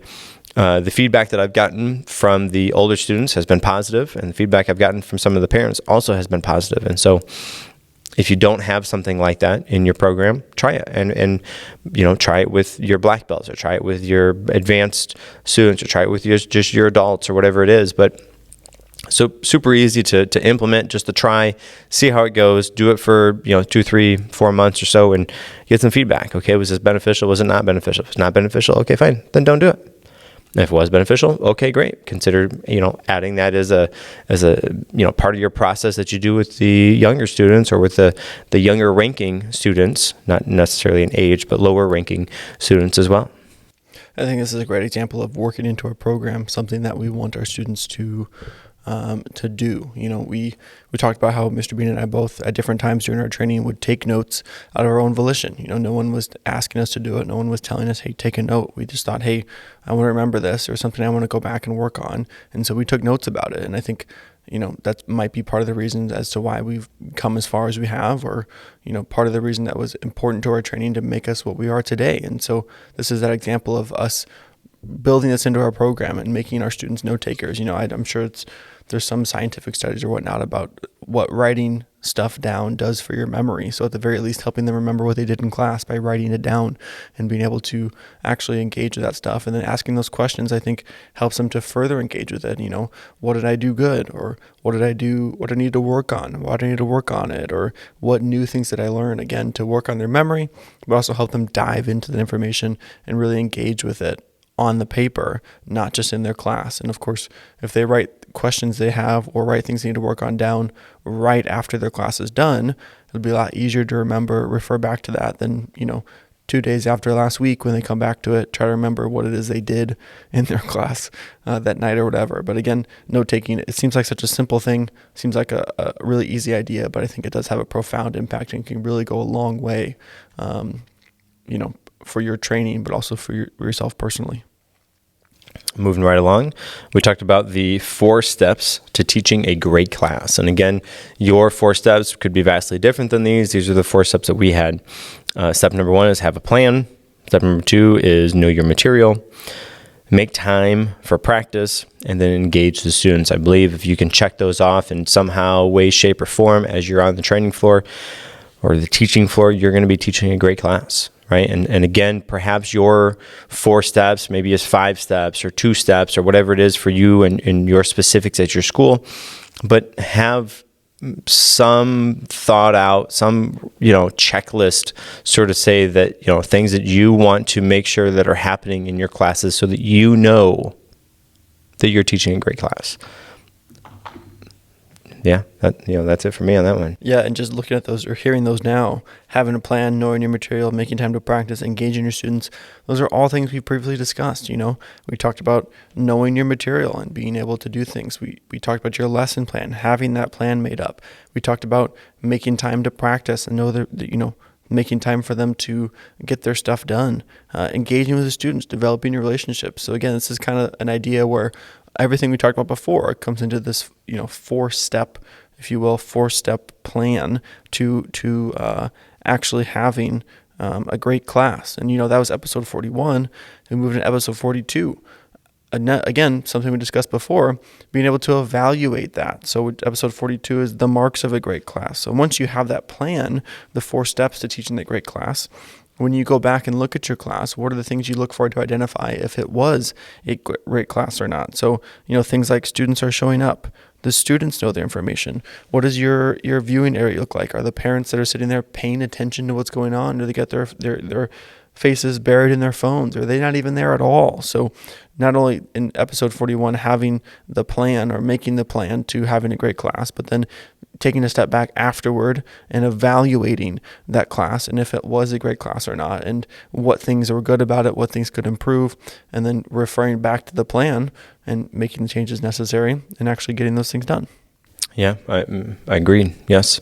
the feedback that I've gotten from the older students has been positive, and the feedback I've gotten from some of the parents also has been positive. And so if you don't have something like that in your program, try it. And try it with your black belts, or try it with your advanced students, or try it with just your adults, or whatever it is. But so super easy to implement, just to try, see how it goes, do it for 2, 3, 4 months or so, and get some feedback. Okay, was this beneficial? Was it not beneficial? If it's not beneficial, okay, fine, then don't do it. If it was beneficial, okay, great. Consider, adding that as a part of your process that you do with the younger students, or with the younger ranking students, not necessarily in age, but lower ranking students as well. I think this is a great example of working into our program something that we want our students to do. We talked about how Mr. Bean and I both at different times during our training would take notes out of our own volition. No one was asking us to do it. No one was telling us, hey, take a note. We just thought, hey, I want to remember this, or something I want to go back and work on. And so we took notes about it. And I think, that might be part of the reason as to why we've come as far as we have, or, part of the reason that was important to our training to make us what we are today. And so this is that example of us building this into our program and making our students note takers. I'm sure there's some scientific studies or whatnot about what writing stuff down does for your memory. So at the very least, helping them remember what they did in class by writing it down and being able to actually engage with that stuff. And then asking those questions, I think, helps them to further engage with it. What did I do good? Or what did I do? What do I need to work on? Why do I need to work on it? Or what new things did I learn? Again, to work on their memory, but also help them dive into the information and really engage with it on the paper, not just in their class. And of course, if they write questions they have, or write things they need to work on down right after their class is done, it'll be a lot easier to remember, refer back to that than, 2 days after last week, when they come back to it, try to remember what it is they did in their class that night or whatever. But again, note taking, it seems like such a simple thing, seems like a really easy idea, but I think it does have a profound impact and can really go a long way, for your training, but also for yourself personally. Moving right along, we talked about the 4 steps to teaching a great class. And again, your 4 steps could be vastly different than these. These are the 4 steps that we had. Step number 1 is have a plan. Step number 2 is know your material. Make time for practice, and then engage the students. I believe if you can check those off in somehow, way, shape, or form as you're on the training floor or the teaching floor, you're going to be teaching a great class. Right. And again, perhaps your 4 steps maybe is 5 steps or 2 steps or whatever it is for you and your specifics at your school, but have some thought out, some, checklist, sort of say that, things that you want to make sure that are happening in your classes so that you know that you're teaching a great class. Yeah, that's it for me on that one. Yeah, and just looking at those or hearing those now, having a plan, knowing your material, making time to practice, engaging your students, those are all things we previously discussed. We talked about knowing your material and being able to do things. We talked about your lesson plan, having that plan made up. We talked about making time to practice and know that making time for them to get their stuff done, engaging with the students, developing your relationships. So again, this is kind of an idea where everything we talked about before comes into this, 4-step, if you will, 4-step plan to actually having a great class. And, that was episode 41. We moved into episode 42. Again, something we discussed before, being able to evaluate that. So episode 42 is the marks of a great class. So once you have that plan, the 4 steps to teaching the great class, when you go back and look at your class, what are the things you look for to identify if it was a great class or not? So, things like students are showing up. The students know their information. What does your viewing area look like? Are the parents that are sitting there paying attention to what's going on? Do they get their faces buried in their phones? Are they not even there at all? So not only in episode 41 having the plan or making the plan to having a great class, but then taking a step back afterward and evaluating that class and if it was a great class or not, and what things were good about it, what things could improve, and then referring back to the plan and making the changes necessary and actually getting those things done. Yeah, I agree. Yes.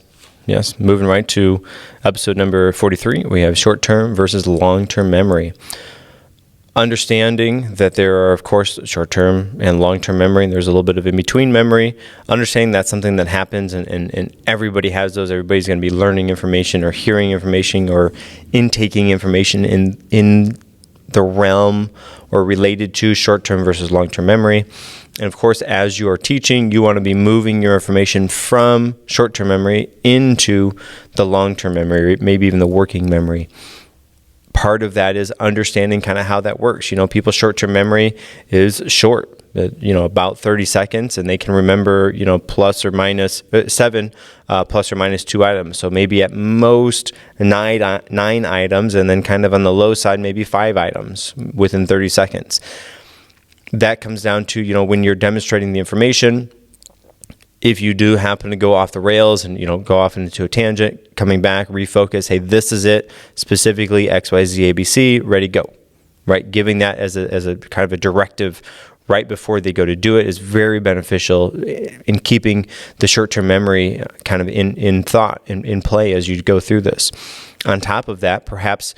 Moving right to episode number 43, we have short-term versus long-term memory. Understanding that there are, of course, short-term and long-term memory, and there's a little bit of in-between memory. Understanding that's something that happens, and everybody has those. Everybody's going to be learning information or hearing information or intaking information in the realm or related to short-term versus long-term memory. And of course, as you are teaching, you want to be moving your information from short-term memory into the long-term memory, maybe even the working memory. Part of that is understanding kind of how that works. People's short-term memory is short, about 30 seconds, and they can remember, plus or minus 7, plus or minus 2 items. So maybe at most 9 items, and then kind of on the low side, maybe 5 items within 30 seconds. That comes down to, when you're demonstrating the information, if you do happen to go off the rails and, go off into a tangent, coming back, refocus, hey, this is it, specifically X, Y, Z, A, B, C, ready, go, right? Giving that as a kind of a directive right before they go to do it is very beneficial in keeping the short-term memory kind of in thought, in play as you go through this. On top of that, perhaps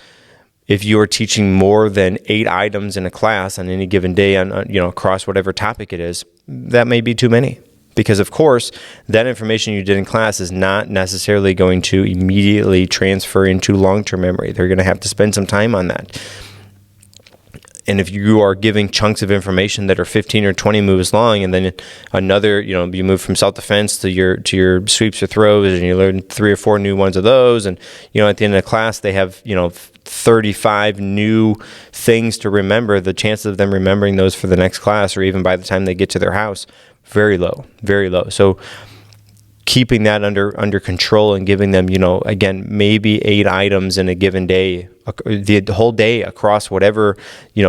if you are teaching more than 8 items in a class on any given day on across whatever topic it is, that may be too many. Because, of course, that information you did in class is not necessarily going to immediately transfer into long-term memory. They're going to have to spend some time on that. And if you are giving chunks of information that are 15 or 20 moves long, and then another, you move from self-defense to your sweeps or throws, and you learn 3 or 4 new ones of those, and, at the end of the class, they have, 35 new things to remember. The chances of them remembering those for the next class, or even by the time they get to their house, very low, very low. So keeping that under control and giving them, again, maybe 8 items in a given day, the whole day across whatever,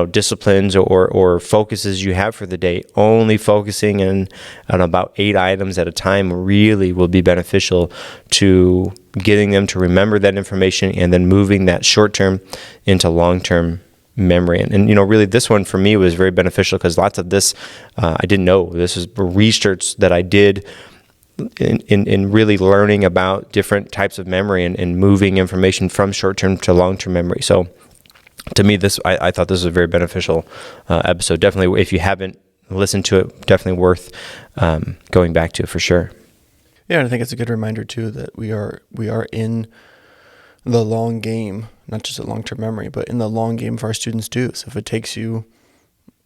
disciplines or focuses you have for the day, only focusing on about 8 items at a time really will be beneficial to getting them to remember that information and then moving that short-term into long-term memory. And really this one for me was very beneficial because lots of this I didn't know. This is research that I did in really learning about different types of memory and moving information from short-term to long-term memory. So to me, I thought this was a very beneficial episode. Definitely, if you haven't listened to it, definitely worth going back to for sure. Yeah, and I think it's a good reminder too that we are in the long game, not just a long-term memory, but in the long game for our students too. So if it takes you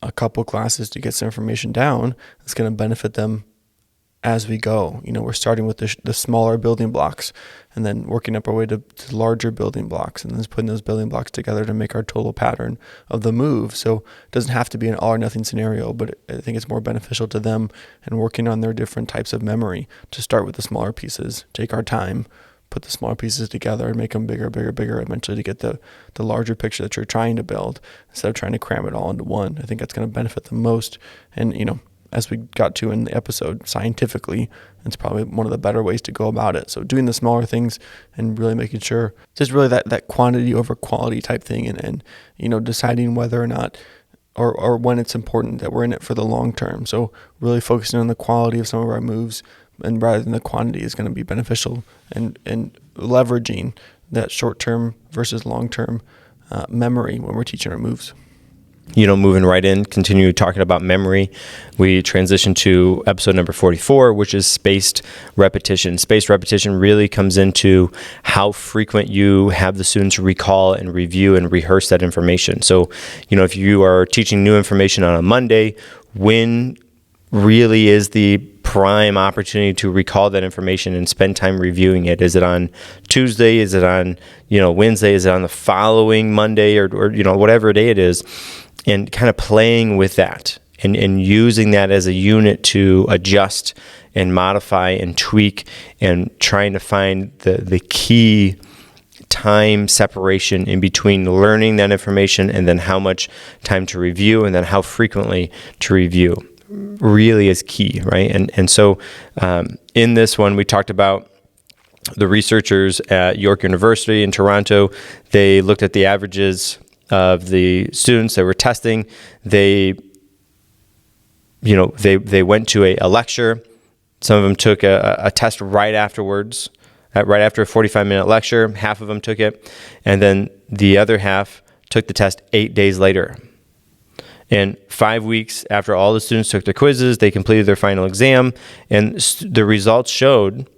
a couple classes to get some information down, it's going to benefit them as we go. We're starting with the smaller building blocks and then working up our way to larger building blocks and then putting those building blocks together to make our total pattern of the move. So it doesn't have to be an all or nothing scenario, but I think it's more beneficial to them and working on their different types of memory to start with the smaller pieces, take our time, put the smaller pieces together and make them bigger, eventually to get the larger picture that you're trying to build instead of trying to cram it all into one. I think that's going to benefit them most. And, as we got to in the episode, scientifically, it's probably one of the better ways to go about it. So doing the smaller things and really making sure, just really that quantity over quality type thing and deciding whether or not or when it's important that we're in it for the long term. So really focusing on the quality of some of our moves and rather than the quantity is going to be beneficial and leveraging that short-term versus long-term memory when we're teaching our moves. Moving right in, continue talking about memory, we transition to episode number 44, which is spaced repetition. Spaced repetition really comes into how frequent you have the students recall and review and rehearse that information. So, if you are teaching new information on a Monday, when really is the prime opportunity to recall that information and spend time reviewing it? Is it on Tuesday? Is it on, Wednesday? Is it on the following Monday or whatever day it is? And kind of playing with that and using that as a unit to adjust and modify and tweak and trying to find the key time separation in between learning that information and then how much time to review and then how frequently to review really is key, right? And so in this one, we talked about the researchers at York University in Toronto. They looked at the averages of the students that were testing. They went to a lecture. Some of them took a test right afterwards, right after a 45-minute lecture. Half of them took it, and then the other half took the test 8 days later. And 5 weeks after all the students took their quizzes, they completed their final exam, and the results showed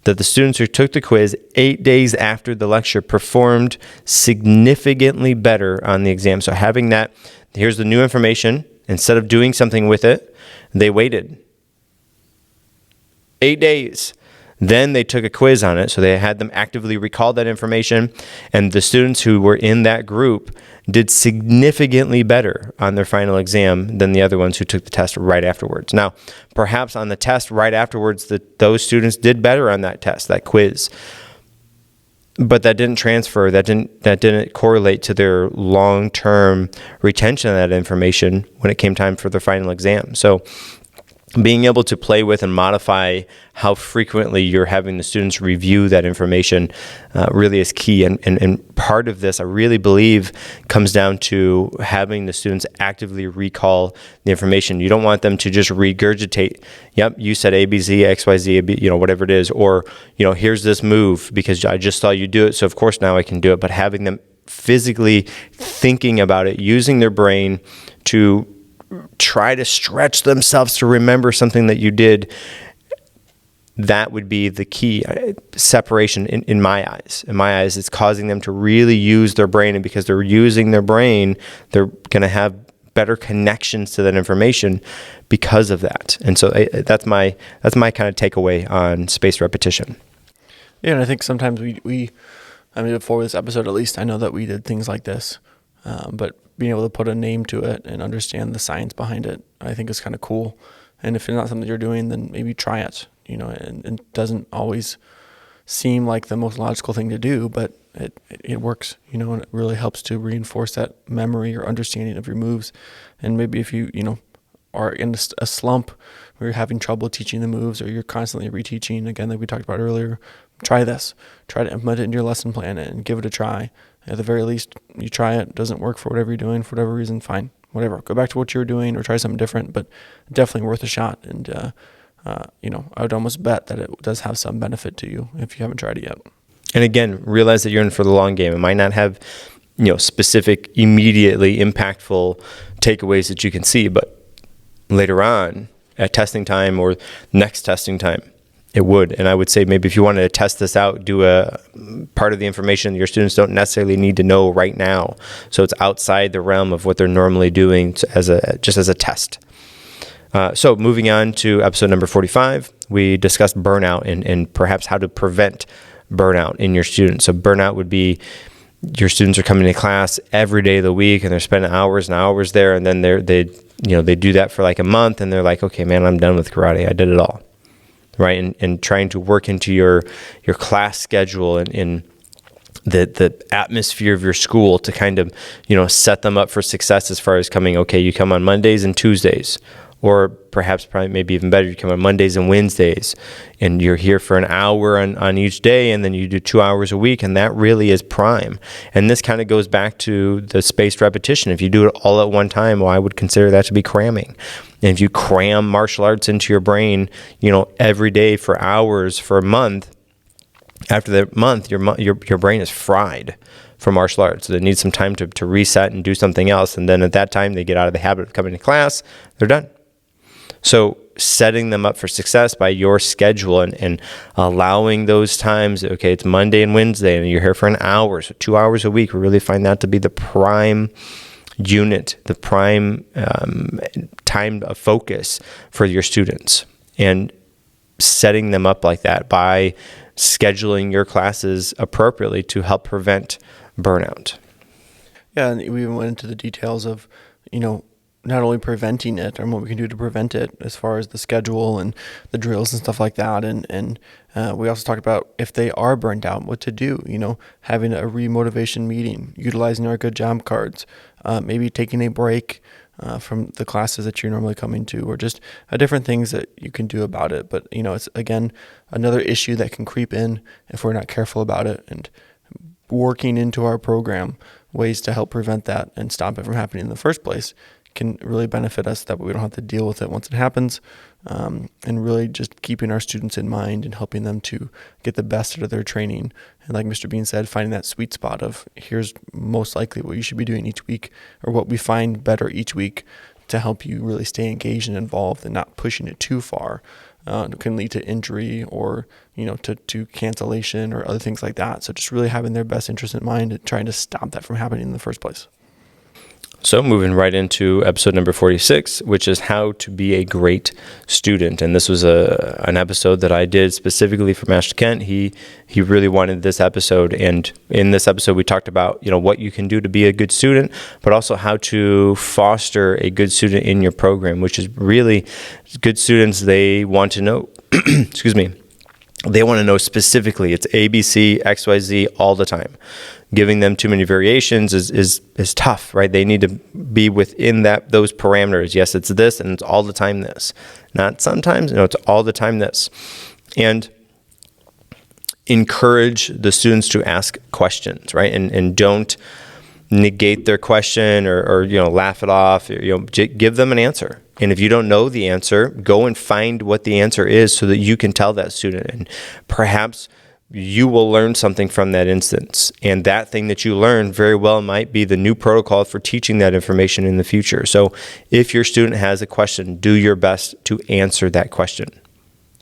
that the students who took the quiz 8 days after the lecture performed significantly better on the exam. So having that, here's the new information. Instead of doing something with it, they waited 8 days. Then they took a quiz on it, so they had them actively recall that information, and the students who were in that group did significantly better on their final exam than the other ones who took the test right afterwards. Now, perhaps on the test right afterwards, those students did better on that test, that quiz, but that didn't transfer, that didn't correlate to their long-term retention of that information when it came time for their final exam. So being able to play with and modify how frequently you're having the students review that information really is key. And part of this, I really believe, comes down to having the students actively recall the information. You don't want them to just regurgitate, yep, you said A, B, Z, X, Y, Z, whatever it is, or, here's this move because I just saw you do it, so of course now I can do it. But having them physically thinking about it, using their brain to try to stretch themselves to remember something that you did, that would be the key separation in my eyes. In my eyes, it's causing them to really use their brain, and because they're using their brain, they're going to have better connections to that information because of that. And so that's my kind of takeaway on spaced repetition. Yeah, and I think sometimes we before this episode at least, I know that we did things like this, but being able to put a name to it and understand the science behind it, I think is kind of cool. And if it's not something you're doing, then maybe try it. and it doesn't always seem like the most logical thing to do, but it works, and it really helps to reinforce that memory or understanding of your moves. And maybe if you, are in a slump where you're having trouble teaching the moves, or you're constantly reteaching, again, like we talked about earlier, try this. Try to implement it in your lesson plan and give it a try. At the very least, you try it, doesn't work for whatever you're doing, for whatever reason, fine, whatever. Go back to what you were doing or try something different, but definitely worth a shot. And, I would almost bet that it does have some benefit to you if you haven't tried it yet. And again, realize that you're in for the long game. It might not have, specific, immediately impactful takeaways that you can see, but later on at testing time or next testing time, it would. And I would say maybe if you wanted to test this out, do a part of the information your students don't necessarily need to know right now. So it's outside the realm of what they're normally doing as a test. So moving on to episode number 45, we discussed burnout and perhaps how to prevent burnout in your students. So burnout would be your students are coming to class every day of the week and they're spending hours and hours there, and then they do that for like a month and they're like, okay, man, I'm done with karate. I did it all, right? And trying to work into your class schedule and in the atmosphere of your school to kind of, set them up for success as far as coming, okay, you come on Mondays and Tuesdays. Or perhaps probably maybe even better, you come on Mondays and Wednesdays, and you're here for an hour on each day, and then you do 2 hours a week, and that really is prime. And this kind of goes back to the spaced repetition. If you do it all at one time, well, I would consider that to be cramming. And if you cram martial arts into your brain, every day for hours for a month, after that month, your brain is fried for martial arts. So they need some time to reset and do something else. And then at that time, they get out of the habit of coming to class, they're done. So setting them up for success by your schedule and allowing those times, okay, it's Monday and Wednesday and you're here for an hour, so 2 hours a week. We really find that to be the prime unit, the prime time of focus for your students. And setting them up like that by scheduling your classes appropriately to help prevent burnout. Yeah, and we even went into the details of, not only preventing it and what we can do to prevent it as far as the schedule and the drills and stuff like that. And we also talked about if they are burned out, what to do, having a remotivation meeting, utilizing our good job cards, maybe taking a break from the classes that you're normally coming to, or just different things that you can do about it. But, it's, again, another issue that can creep in if we're not careful about it, and working into our program ways to help prevent that and stop it from happening in the first place can really benefit us, that we don't have to deal with it once it happens, and really just keeping our students in mind and helping them to get the best out of their training. And like Mr. Bean said, finding that sweet spot of here's most likely what you should be doing each week, or what we find better each week to help you really stay engaged and involved and not pushing it too far. It can lead to injury or, to cancellation or other things like that. So just really having their best interest in mind and trying to stop that from happening in the first place. So moving right into episode number 46, which is how to be a great student. And this was an episode that I did specifically for Master Kent. He really wanted this episode. And in this episode, we talked about, what you can do to be a good student, but also how to foster a good student in your program, which is really good students. They want to know, excuse me, they want to know specifically. It's A, B, C, X, Y, Z all the time. Giving them too many variations is tough, right? They need to be within those parameters. Yes, it's this, and it's all the time this. Not sometimes, it's all the time this. And encourage the students to ask questions, right? And don't negate their question or laugh it off. Give them an answer. And if you don't know the answer, go and find what the answer is so that you can tell that student. And perhaps you will learn something from that instance. And that thing that you learn very well might be the new protocol for teaching that information in the future. So if your student has a question, do your best to answer that question,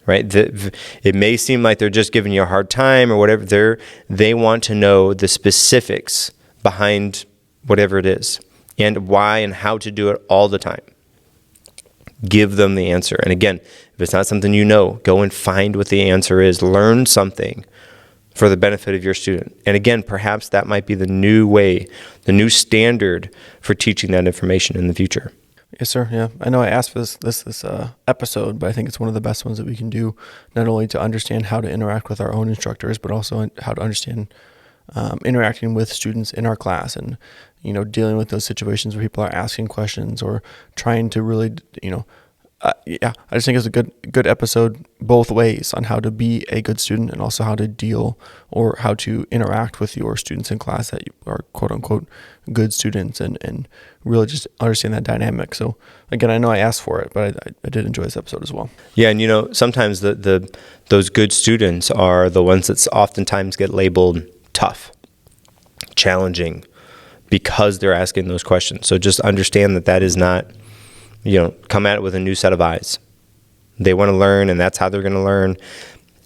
right? It may seem like they're just giving you a hard time or whatever. They want to know the specifics behind whatever it is and why and how to do it all the time. Give them the answer. And again, if it's not something go and find what the answer is. Learn something for the benefit of your student. And again, perhaps that might be the new way, the new standard for teaching that information in the future. Yes, sir. Yeah, I know I asked for this episode, but I think it's one of the best ones that we can do, not only to understand how to interact with our own instructors, but also how to understand interacting with students in our class, and dealing with those situations where people are asking questions or trying to really I just think it's a good episode both ways on how to be a good student and also how to deal or how to interact with your students in class that are quote unquote good students, and really just understand that dynamic. So again, I know I asked for it, but I did enjoy this episode as well. Yeah, and sometimes those good students are the ones that oftentimes get labeled tough, challenging, because they're asking those questions. So just understand that is not, come at it with a new set of eyes. They want to learn, and that's how they're going to learn.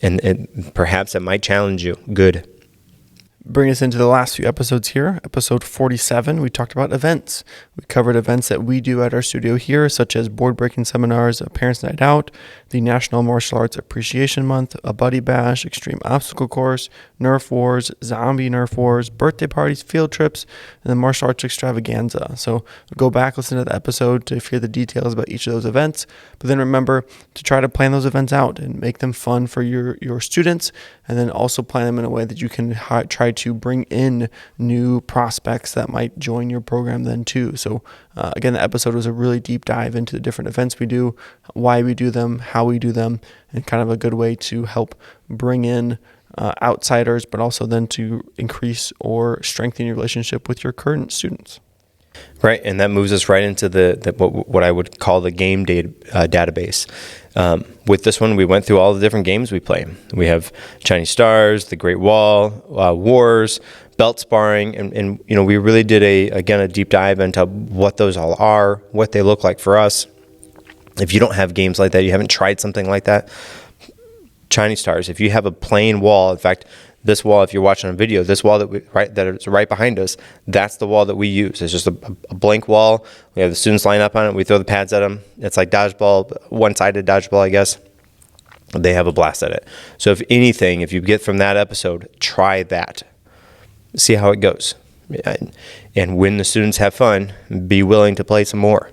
And perhaps it might challenge you. Good. Bring us into the last few episodes here. Episode 47, we talked about events. We covered events that we do at our studio here, such as board-breaking seminars, a Parents' Night Out, the National Martial Arts Appreciation Month, a Buddy Bash, Extreme Obstacle Course, Nerf Wars, Zombie Nerf Wars, birthday parties, field trips, and the Martial Arts Extravaganza. So go back, listen to the episode to hear the details about each of those events. But then remember to try to plan those events out and make them fun for your students, and then also plan them in a way that you can try to bring in new prospects that might join your program then too. So again, the episode was a really deep dive into the different events we do, why we do them, how we do them, and kind of a good way to help bring in outsiders, but also then to increase or strengthen your relationship with your current students. Right, and that moves us right into what I would call the game database. With this one, we went through all the different games we play. We have Chinese Stars, the Great Wall, Wars, belt sparring, and we really did a deep dive into what those all are, what they look like for us. If you don't have games like that, you haven't tried something like that, Chinese Stars. If you have a plain wall, in fact, this wall, if you're watching a video, this wall that is right behind us, that's the wall that we use. It's just a blank wall. We have the students line up on it. We throw the pads at them. It's like dodgeball, one-sided dodgeball, I guess. They have a blast at it. So if anything, if you get from that episode, try that. See how it goes. And when the students have fun, be willing to play some more.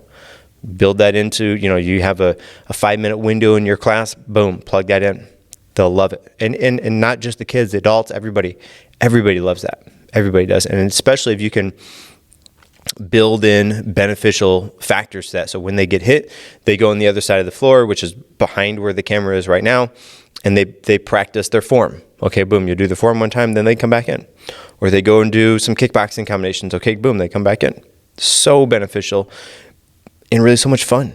Build that into, you have a 5-minute window in your class, boom, plug that in. They'll love it. And not just the kids, the adults, everybody loves that. Everybody does. And especially if you can build in beneficial factors to that. So when they get hit, they go on the other side of the floor, which is behind where the camera is right now, and they practice their form. Okay, boom, you do the form one time, then they come back in. Or they go and do some kickboxing combinations. Okay, boom, they come back in. So beneficial. And really so much fun,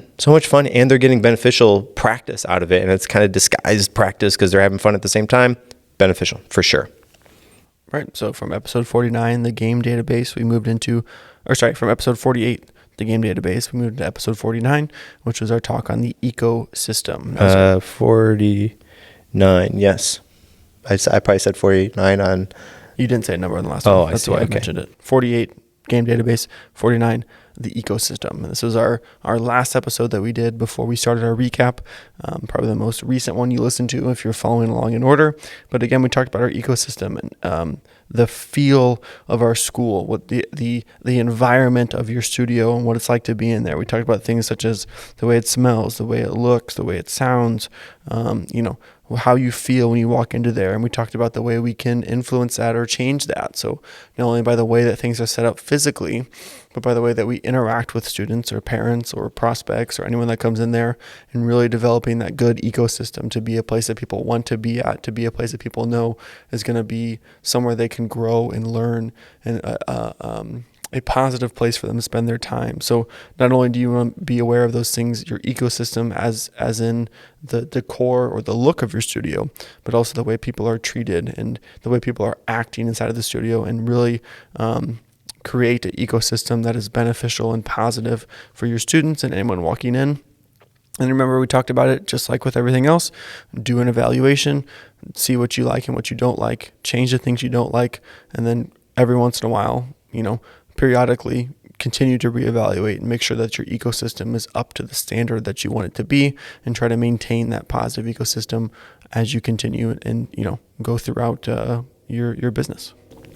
and they're getting beneficial practice out of it, and it's kind of disguised practice because they're having fun at the same time. Beneficial, for sure. Right, so from episode 49, the game database, from episode 48, the game database, we moved to episode 49, which was our talk on the ecosystem. 49, yes. I probably said 49 on... You didn't say a number on the last one. That's why I mentioned it. 48, game database, 49, the ecosystem. And this was our last episode that we did before we started our recap, probably the most recent one you listened to if you're following along in order. But again, we talked about our ecosystem and the feel of our school, what the environment of your studio and what it's like to be in there. We talked about things such as the way it smells, the way it looks, the way it sounds, how you feel when you walk into there. And we talked about the way we can influence that or change that. So not only by the way that things are set up physically, but by the way that we interact with students or parents or prospects or anyone that comes in there, and really developing that good ecosystem to be a place that people want to be at, to be a place that people know is going to be somewhere they can grow and learn, and a positive place for them to spend their time. So not only do you want to be aware of those things, your ecosystem as in the decor or the look of your studio, but also the way people are treated and the way people are acting inside of the studio, and really create an ecosystem that is beneficial and positive for your students and anyone walking in. And remember, we talked about it just like with everything else. Do an evaluation, see what you like and what you don't like, change the things you don't like, and then every once in a while, periodically continue to reevaluate and make sure that your ecosystem is up to the standard that you want it to be, and try to maintain that positive ecosystem as you continue and go throughout your business.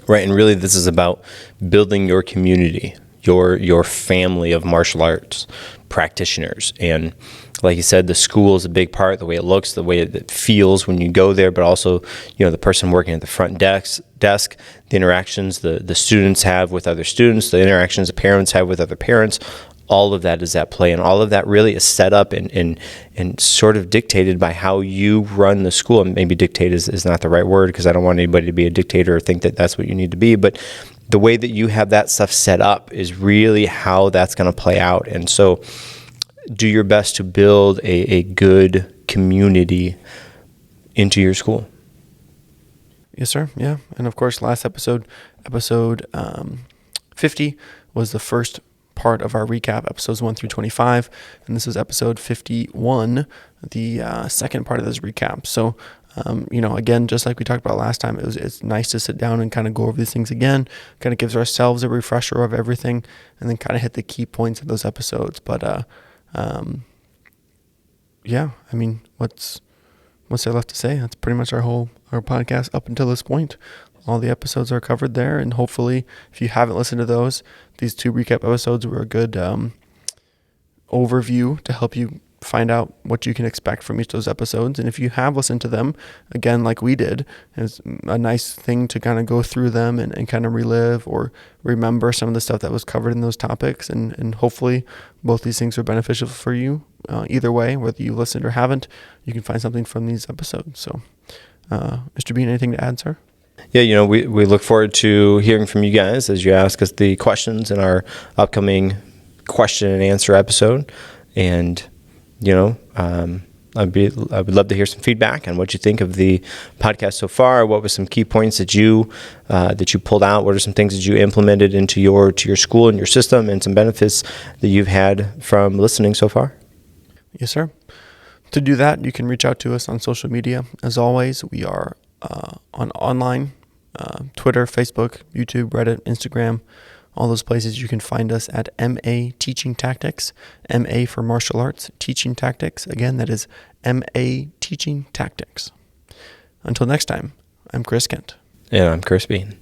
Right, and really this is about building your community, your family of martial arts practitioners. And like you said, the school is a big part, the way it looks, the way it feels when you go there, but also, the person working at the front desk, the interactions the students have with other students, the interactions the parents have with other parents, all of that is at play. And all of that really is set up and sort of dictated by how you run the school. And maybe dictate is not the right word, because I don't want anybody to be a dictator or think that that's what you need to be. But the way that you have that stuff set up is really how that's going to play out. And so do your best to build a good community into your school. Yes, sir. Yeah. And of course, last episode 50 was the first part of our recap, episodes 1 through 25. And this is episode 51, the second part of this recap. So, again, just like we talked about last time, it's nice to sit down and kind of go over these things again, kind of gives ourselves a refresher of everything, and then kind of hit the key points of those episodes. But, what's there left to say? That's pretty much our podcast up until this point. All the episodes are covered there, and hopefully, if you haven't listened to those, these 2 recap episodes were a good overview to help you find out what you can expect from each of those episodes. And if you have listened to them, again, like we did, it's a nice thing to kind of go through them and kind of relive or remember some of the stuff that was covered in those topics. And hopefully both these things are beneficial for you. Either way, whether you listened or haven't, you can find something from these episodes. So, Mr. Bean, anything to add, sir? Yeah, we look forward to hearing from you guys as you ask us the questions in our upcoming question and answer episode. And, I would love to hear some feedback on what you think of the podcast so far. What were some key points that you pulled out? What are some things that you implemented into your school and your system, and some benefits that you've had from listening so far? Yes, sir. To do that, you can reach out to us on social media. As always, we are online, Twitter, Facebook, YouTube, Reddit, Instagram, all those places. You can find us at MA Teaching Tactics, MA for Martial Arts, Teaching Tactics. Again, that is MA Teaching Tactics. Until next time, I'm Chris Kent. And I'm Chris Bean.